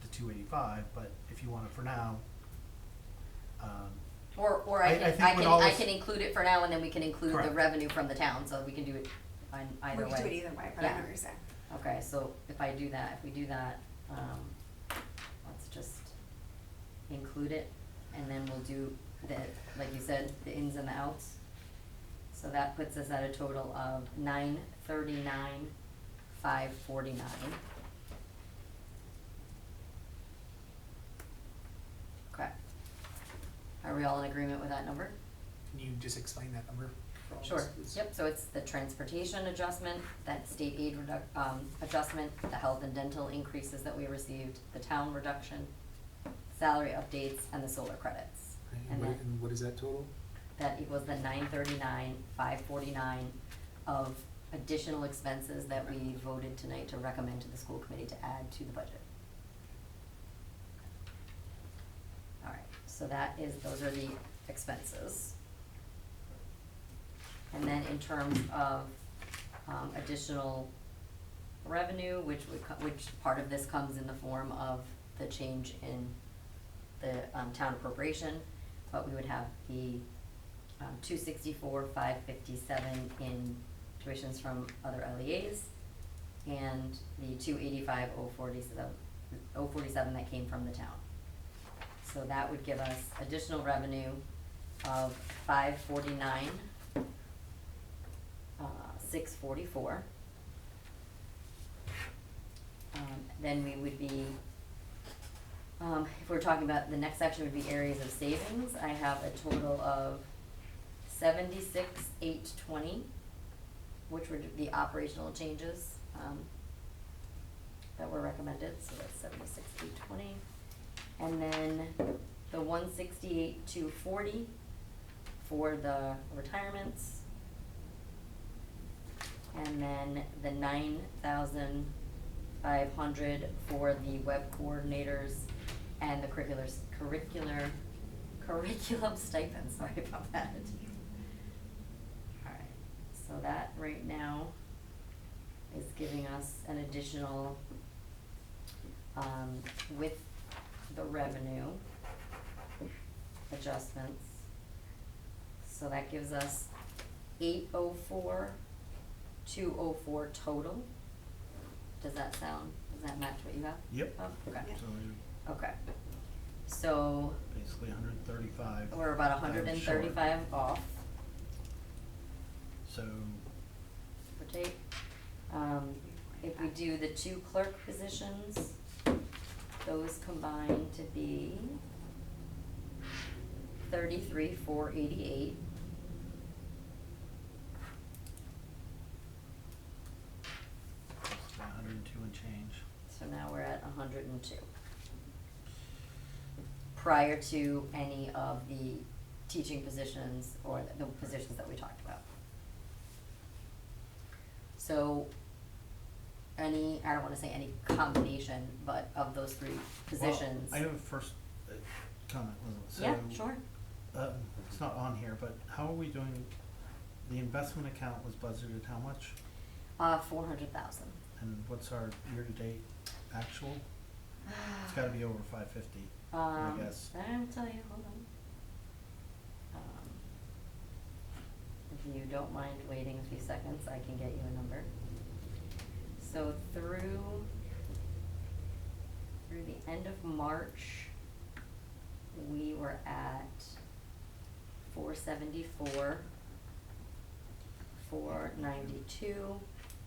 the 285, but if you want it for now, Or I think when all I this- can include it for now, and then we can include the Correct. revenue from the town, so we can do it on either way. We can do it either way, but I know what you're saying. Okay, so if we do that, let's just include it, and then we'll do the, like you said, the ins and the outs. So that puts us at a total of 939,549. Okay. Are we all in agreement with that number? Can you just explain that number for all of us, Sure, please? yep, so it's the transportation adjustment, that state aid adjustment, the health and dental increases that we received, the town reduction, salary updates, and the solar credits. Right, And and then what is that total? that equals the 939,549 of additional expenses that we voted tonight to recommend to the school committee to add to the budget. Alright, so those are the expenses. And then in terms of additional revenue, which part of this comes in the form of the change in the town appropriation, but we would have the 264,557 in tuitions from other LEAs, and the 285,047 that came from the town. So that would give us additional revenue of 549,644. Then we would be, if we're talking about, the next section would be areas of savings. I have a total of 76,820, which were the operational changes that were recommended, so that's 76,820. And then the 168,240 for the retirements, and then the 9,500 for the web coordinators and the curriculum stipends, sorry about that. Alright, so that right now is giving us an additional, with the revenue adjustments, so that gives us 804,204 total. Does that match what you have? Yep. Oh, okay. Yeah. So you're Okay, so basically 135. we're about 135 off, So, for take. If we do the 2 clerk positions, those combine to be 33,488. it's 102 and change. So now we're at 102. Prior to any of the teaching positions or the positions that we talked about. So I don't wanna say any combination, but of those 3 positions. Well, I have a first comment, Elizabeth. Yeah, So, sure. It's not on here, but how are we doing, the investment account was budgeted how much? 400,000. And what's our year-to-date actual? It's gotta be over 550, I guess. I'll tell you, hold on. If you don't mind waiting a few seconds, I can get you a number. So through through the end of March, we were at 474, 492,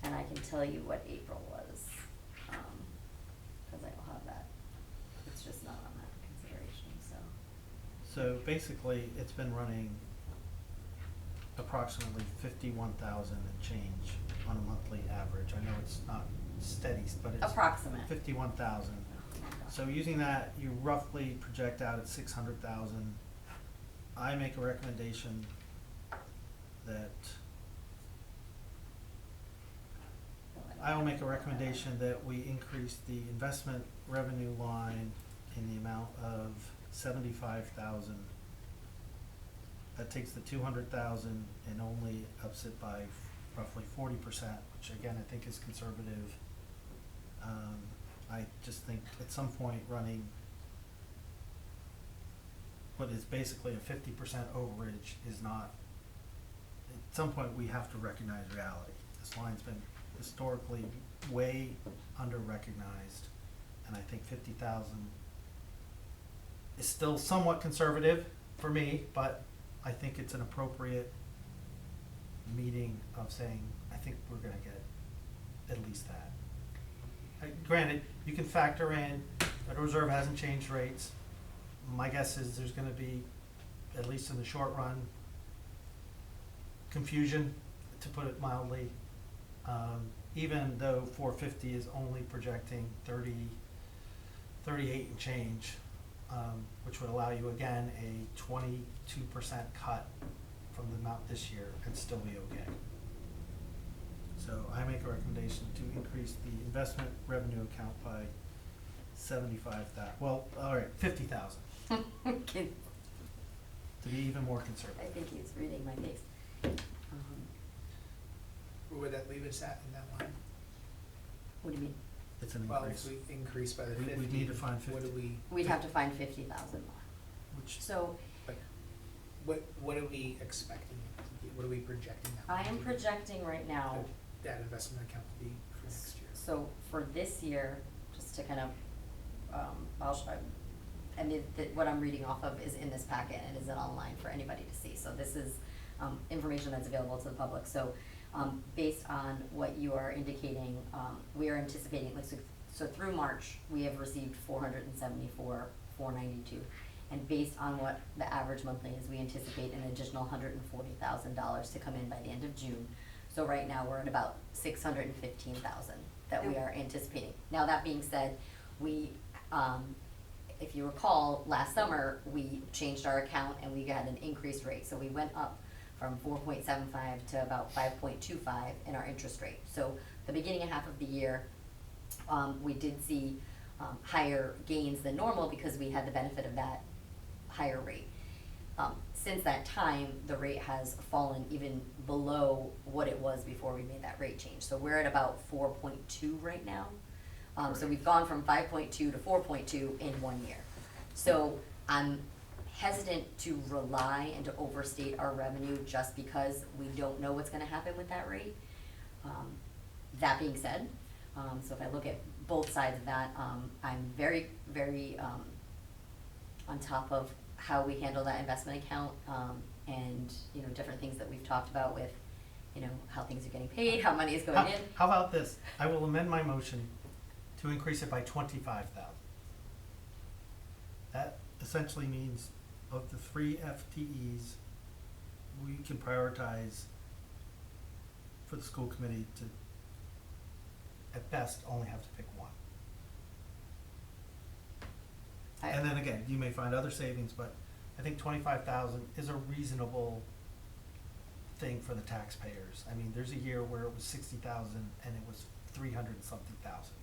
and I can tell you what April was, cause I don't have that. It's just not on that consideration, so. So basically, it's been running approximately 51,000 and change on a monthly average. I know it's not steady, but it's Approximate. 51,000. So using that, you roughly project out at 600,000. I make a recommendation that I will make a recommendation that we increase the investment revenue line in the amount of 75,000. That takes the 200,000 and only ups it by roughly 40%, which again I think is conservative. I just think at some point running what is basically a 50% overage is not. At some point we have to recognize reality. This line's been historically way under-recognized, and I think 50,000 is still somewhat conservative for me, but I think it's an appropriate meeting of saying, I think we're gonna get at least that. Granted, you can factor in, Federal Reserve hasn't changed rates. My guess is there's gonna be, at least in the short run, confusion, to put it mildly. Even though 450 is only projecting 38 and change, which would allow you again a 22% cut from the amount this year and still be okay. So I make a recommendation to increase the investment revenue account by 75,000. Well, all right, 50,000 Okay. to be even more conservative. I think he's reading my face. Where would that leave us at in that line? What do you mean? It's an Well, increase. if we increase by the We 50. need to find What 50. do we, We'd have to find 50,000 more. Which So what are we expecting it to be? What are we projecting that? I to am be? projecting right now, That investment account to be for next year. so for this year, just to kind of, what I'm reading off of is in this packet and isn't online for anybody to see. So this is information that's available to the public. So based on what you are indicating, we are anticipating, so through March, we have received 474, 492. And based on what the average monthly is, we anticipate an additional $140,000 to come in by the end of June. So right now, we're at about 615,000 that we are anticipating. Now, that being said, we, if you recall, last summer, we changed our account and we had an increased rate. So we went up from 4.75 to about 5.25 in our interest rate. So the beginning half of the year, we did see higher gains than normal because we had the benefit of that higher rate. Since that time, the rate has fallen even below what it was before we made that rate change. So we're at about 4.2 right now. So we've gone from 5.2 to 4.2 in 1 year. So I'm hesitant to rely and to overstate our revenue just because we don't know what's gonna happen with that rate. That being said, so if I look at both sides of that, I'm very, very on top of how we handle that investment account, and, you know, different things that we've talked about with, you know, how things are getting paid, how money is going in. How about this? I will amend my motion to increase it by 25,000. That essentially means of the 3 FTEs, we can prioritize for the school committee to, at best, only have to pick one. And then again, you may find other savings, but I think 25,000 is a reasonable thing for the taxpayers. I mean, there's a year where it was 60,000 and it was 300-something thousand.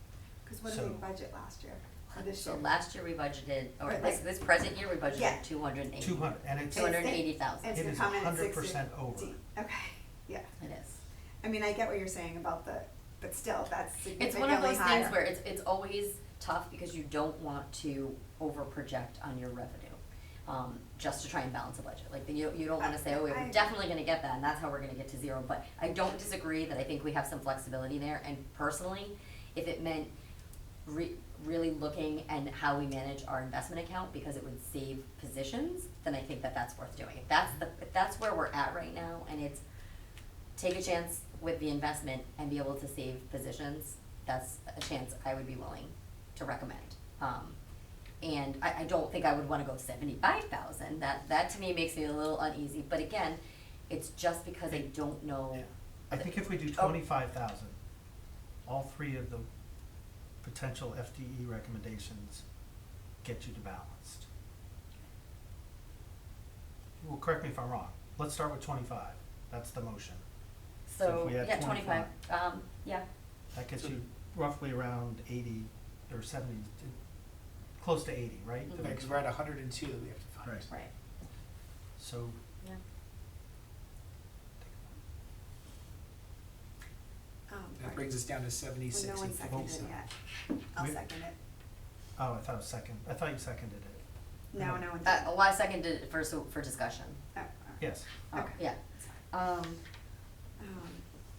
Cause what did we budget last year, or this So year? last year we budgeted, or But this present year, we Yeah. budgeted 280. 200, and it's, 280,000. It's It gonna is come in at 100% over. 650. Okay, yeah. It is. I mean, I get what you're saying about but still, that's It's significantly one of those higher. things where it's always tough because you don't want to over project on your revenue, just to try and balance a budget. Like, you don't wanna say, oh, we're I- definitely gonna get that, and that's how we're gonna get to zero. But I don't disagree that I think we have some flexibility there, and personally, if it meant really looking and how we manage our investment account, because it would save positions, then I think that that's worth doing. If that's where we're at right now, and it's take a chance with the investment and be able to save positions, that's a chance I would be willing to recommend. And I don't think I would wanna go 75,000, that to me makes me a little uneasy, but again, it's just because I don't know. Yeah. I think if we do Oh. 25,000, all three of the potential FTE recommendations get you to balanced. Well, correct me if I'm wrong. Let's start with 25. That's the motion. So So, if we had yeah, 25, yeah, That gets So- you roughly around 80 or 70, close to 80, right? Mhm. The Right, mix- cause we're at 102 that we have to find. Right. right, So yeah. That brings us down to 76 Well, no one and seconded 57. it yet. I'll We- second it. Oh, I thought it was second. I thought you seconded it. No, no one did. Well, I seconded it for discussion. Oh, oh. Yes. Oh, Okay. yeah. That's fine. Um,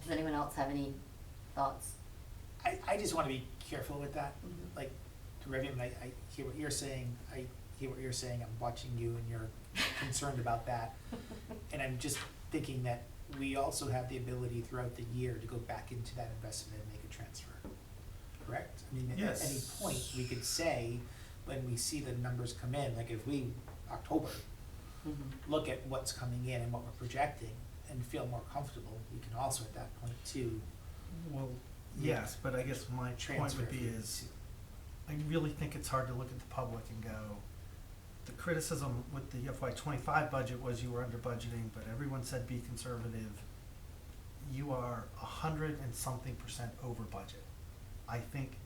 does anyone else have any thoughts? I just wanna be careful with that, Mhm. like, to Revian, I hear what you're saying, I'm watching you and you're concerned about that. And I'm just thinking that we also have the ability throughout the year to go back into that investment and make a transfer, correct? I mean, at any Yes. point, we could say, when we see the numbers come in, like if we, October, Mhm. look at what's coming in and what we're projecting and feel more comfortable, we can also at that point too. Well, yes, but I guess my point transfer would be if we need is, to. I really think it's hard to look at the public and go, the criticism with the FY 25 budget was you were under budgeting, but everyone said be conservative. You are 100 and something % over budget. I think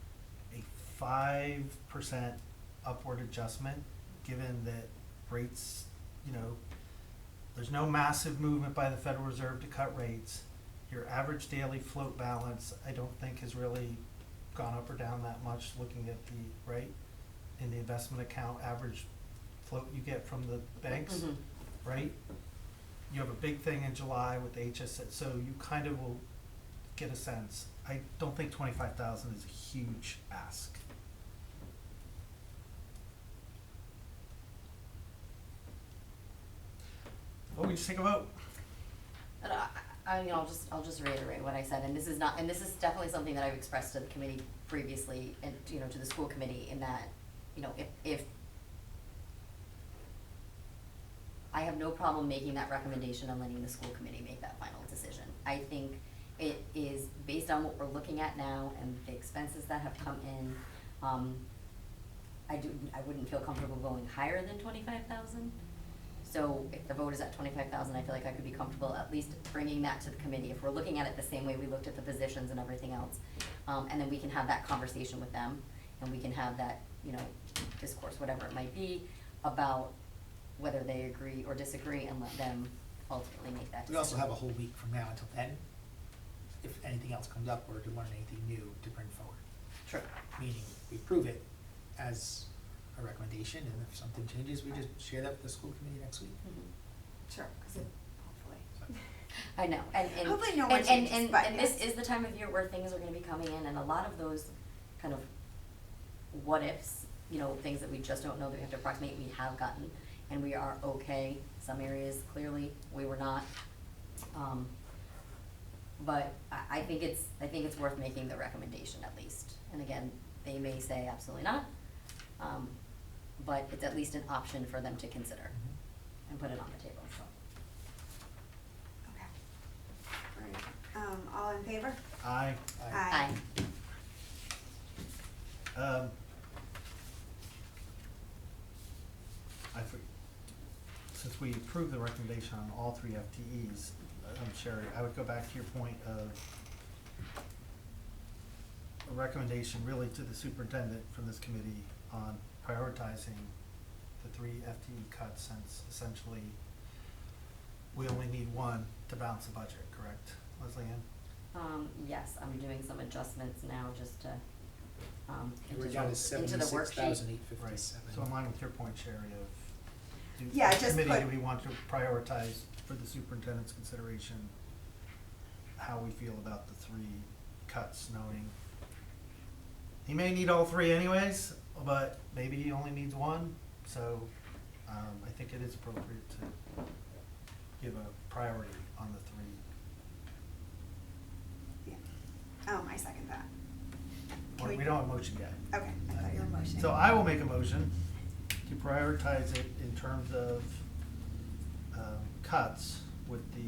a 5% upward adjustment, given that rates, there's no massive movement by the Federal Reserve to cut rates. Your average daily float balance, I don't think has really gone up or down that much, looking at the, right? In the investment account, average float you get from the banks, Mhm. right? You have a big thing in July with the HSA, so you kind of will get a sense. I don't think 25,000 is a huge ask. Oh, we just take a vote. And I'll just reiterate what I said, and this is definitely something that I've expressed to the committee previously, and, to the school committee, in that, if I have no problem making that recommendation and letting the school committee make that final decision. I think it is based on what we're looking at now and the expenses that have come in. I wouldn't feel comfortable going higher than 25,000. So if the vote is at 25,000, I feel like I could be comfortable at least bringing that to the committee, if we're looking at it the same way we looked at the positions and everything else. And then we can have that conversation with them, and we can have that, discourse, whatever it might be, about whether they agree or disagree, and let them ultimately make that decision. We also have a whole week from now until then, if anything else comes up or to learn anything new to bring forward. True. Meaning, we approve it as a recommendation, and if something changes, we just share that with the school committee next week. Mhm. Sure, 'cause it, hopefully. So, I know, and Hopefully no more and changes, but and this yes. is the time of year where things are gonna be coming in, and a lot of those kind of what ifs, things that we just don't know that we have to approximate, we have gotten, and we are okay. Some areas, clearly, we were not. But I think it's worth making the recommendation at least. And again, they may say absolutely not, but it's at least an option for them to consider and put it on the table, so. Okay. Alright, all in favor? Aye. Aye. Since we approved the recommendation on all three FTEs, Sherry, I would go back to your point of a recommendation really to the superintendent from this committee on prioritizing the three FTE cuts, since essentially we only need one to balance the budget, correct, Leslie Ann? Yes, I'm doing some adjustments now just to, We're into down to the 76,857. Right, so in line with your point, Sherry, of Yeah, as a just committee, put- do we want to prioritize for the superintendent's consideration how we feel about the three cuts, knowing he may need all three anyways, but maybe he only needs one, so, I think it is appropriate to give a priority on the three. Yeah. I second that. Can Well, we don't have a motion yet. Okay, I thought you were motioning. So I will make a motion to prioritize it in terms of cuts with the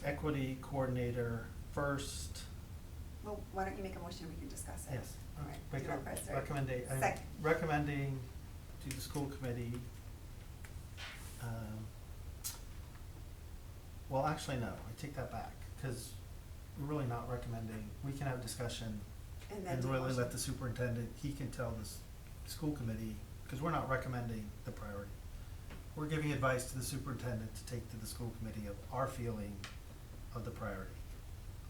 equity coordinator first. Well, why don't you make a motion and we can discuss it? Yes. All right. Make Do a that first, or- I'm Second. recommending to the school committee, well, actually, no, I take that back, because we're really not recommending, we can have discussion And then and do really motion. let the superintendent, he can tell the school committee, because we're not recommending the priority. We're giving advice to the superintendent to take to the school committee of our feeling of the priority.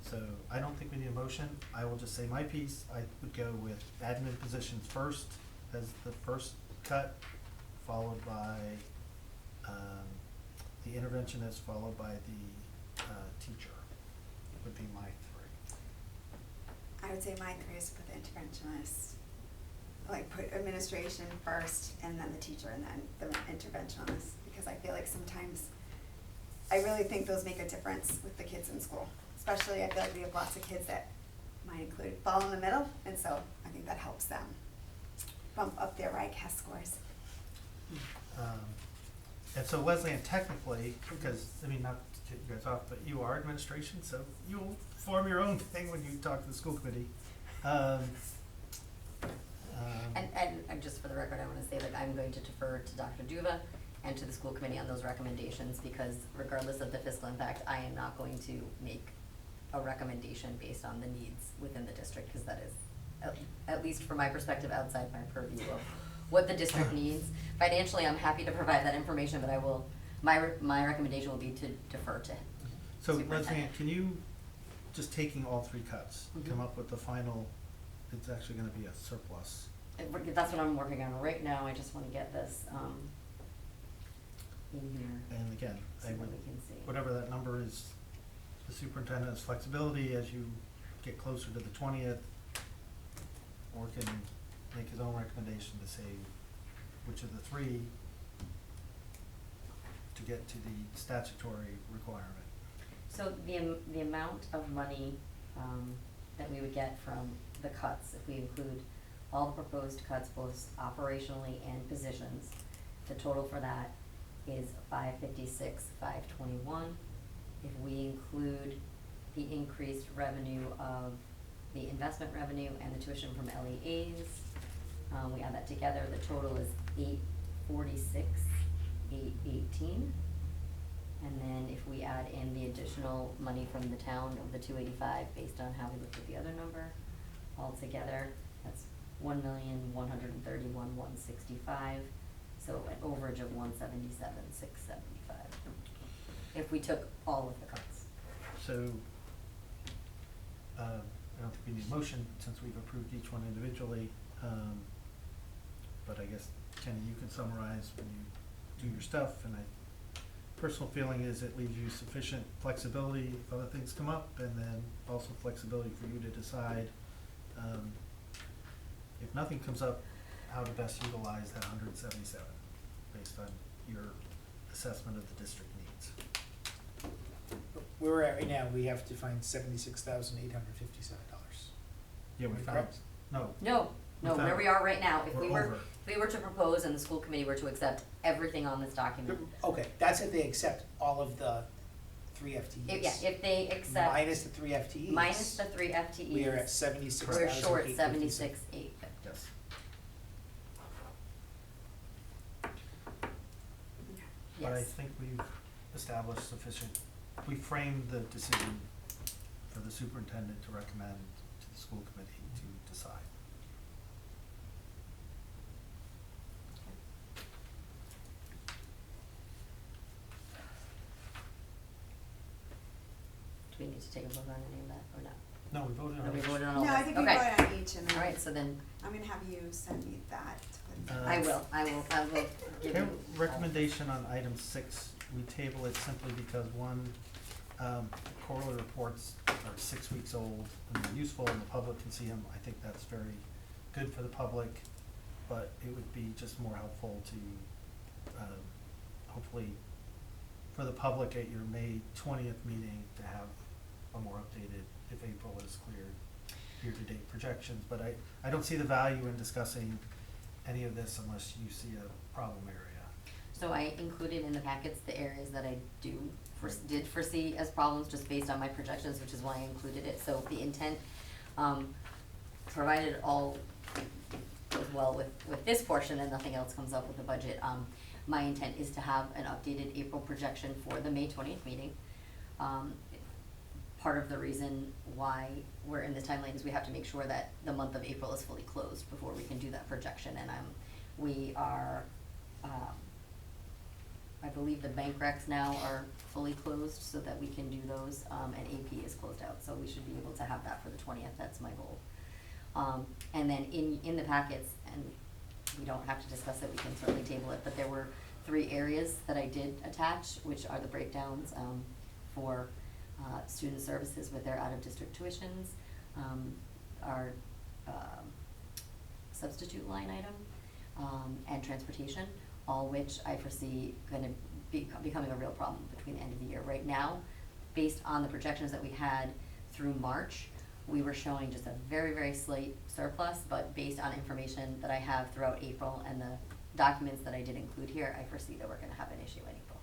So I don't think we need a motion. I will just say my piece. I would go with admin positions first as the first cut, followed by the interventionist, followed by the teacher, would be my three. I would say my three is put the interventionist, like put administration first and then the teacher and then the interventionist, because I feel like sometimes, I really think those make a difference with the kids in school. Especially, I feel like we have lots of kids that might include fall in the middle, and so I think that helps them bump up their RICAS scores. And so Leslie, and technically, because, I mean, not to get you guys off, but you are administration, so you'll form your own thing when you talk to the school committee. And just for the record, I wanna say that I'm going to defer to Dr. Duva and to the school committee on those recommendations, because regardless of the fiscal impact, I am not going to make a recommendation based on the needs within the district, cause that is, at least from my perspective, outside my purview of what the district needs. Financially, I'm happy to provide that information, but I will, my recommendation will be to defer to So Leslie, superintendent. can you, just taking all three cuts, Mhm. come up with the final, it's actually gonna be a surplus. That's what I'm working on right now, I just wanna get this, in here, And again, so I that would, we can see. whatever that number is, the superintendent has flexibility as you get closer to the 20th, or can make his own recommendation to say which of the three to get to the statutory requirement. So the amount of money, that we would get from the cuts, if we include all the proposed cuts, both operationally and positions, the total for that is $556,521. If we include the increased revenue of the investment revenue and the tuition from LEAs, we add that together, the total is $846,818. And then if we add in the additional money from the town of the $285, based on how we looked at the other number, altogether, that's $1,131,165, so an overage of $177,675. If we took all of the cuts. So, I don't think we need a motion since we've approved each one individually, but I guess, Kenny, you can summarize when you do your stuff, and personal feeling is it leaves you sufficient flexibility if other things come up, and then also flexibility for you to decide, if nothing comes up, how to best utilize that 177, based on your assessment of the district needs. Where we're at right now, we have to find $76,857. Yeah, we found, Correct? no, No, where we are right now, if We're we were, over. if we were to propose and the school committee were to accept everything on this document, Okay, that's if they accept all of the 3 FTEs. if they accept. Minus the 3 FTEs. Minus the 3 FTEs. We are at 76,857. We're short 76,850. yes. But I Yes. think we've established sufficient, we framed the decision for the superintendent to recommend to the school committee to decide. Do we need to take a vote on any of that or not? No, we voted on No, we it. voted on all No, this. I think we Okay. voted on each, and then. Alright, so then, I'm gonna have you send me that. I will give Okay, you. recommendation on item 6, we table it simply because one, Quarterly reports are 6 weeks old and they're useful and the public can see them. I think that's very good for the public, but it would be just more helpful to, hopefully, for the public at your May 20th meeting to have a more updated, if April is cleared, year-to-date projections. But I don't see the value in discussing any of this unless you see a problem area. So I included in the packets the areas that I did foresee as problems just based on my projections, which is why I included it. So the intent, provided all goes well with this portion and nothing else comes up with the budget, my intent is to have an updated April projection for the May 20th meeting. Part of the reason why we're in this timeline is we have to make sure that the month of April is fully closed before we can do that projection, and we are, I believe the bank recs now are fully closed so that we can do those, and AP is closed out, so we should be able to have that for the 20th, that's my goal. And then in the packets, and we don't have to discuss it, we can certainly table it, but there were 3 areas that I did attach, which are the breakdowns, for student services with their out-of-district tuitions, our substitute line item, and transportation, all which I foresee gonna be becoming a real problem between the end of the year. Right now, based on the projections that we had through March, we were showing just a very, very slight surplus, but based on information that I have throughout April and the documents that I did include here, I foresee that we're gonna have an issue in April.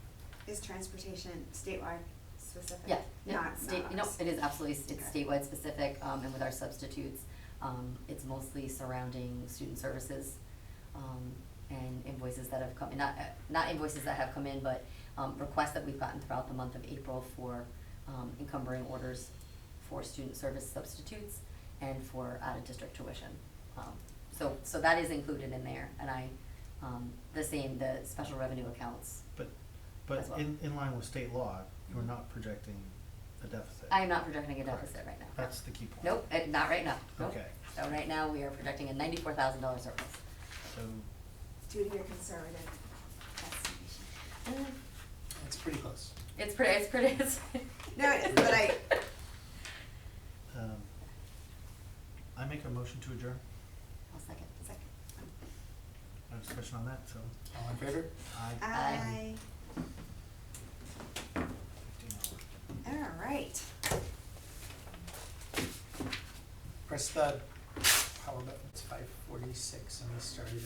Is transportation statewide specific? Yeah, yeah, Not no, ours. it is absolutely, it's Okay. statewide specific, and with our substitutes, it's mostly surrounding student services, and invoices that have come in, not invoices that have come in, but, requests that we've gotten throughout the month of April for, encumbering orders for student service substitutes and for out-of-district tuition. So that is included in there, and the special revenue accounts. But As well. in line with state law, you're not projecting a deficit. I am not projecting a deficit Correct. right now. That's the key point. Nope, not right now, nope. Okay. So right now, we are projecting a $94,000 surplus. So, Due to your conservative estimation. It's pretty close. It's pretty, No, it is, but I make a motion to adjourn. I'll second. second. No discussion on that, so All in favor? aye. All right. Press the power button, it's 5:46 and we started at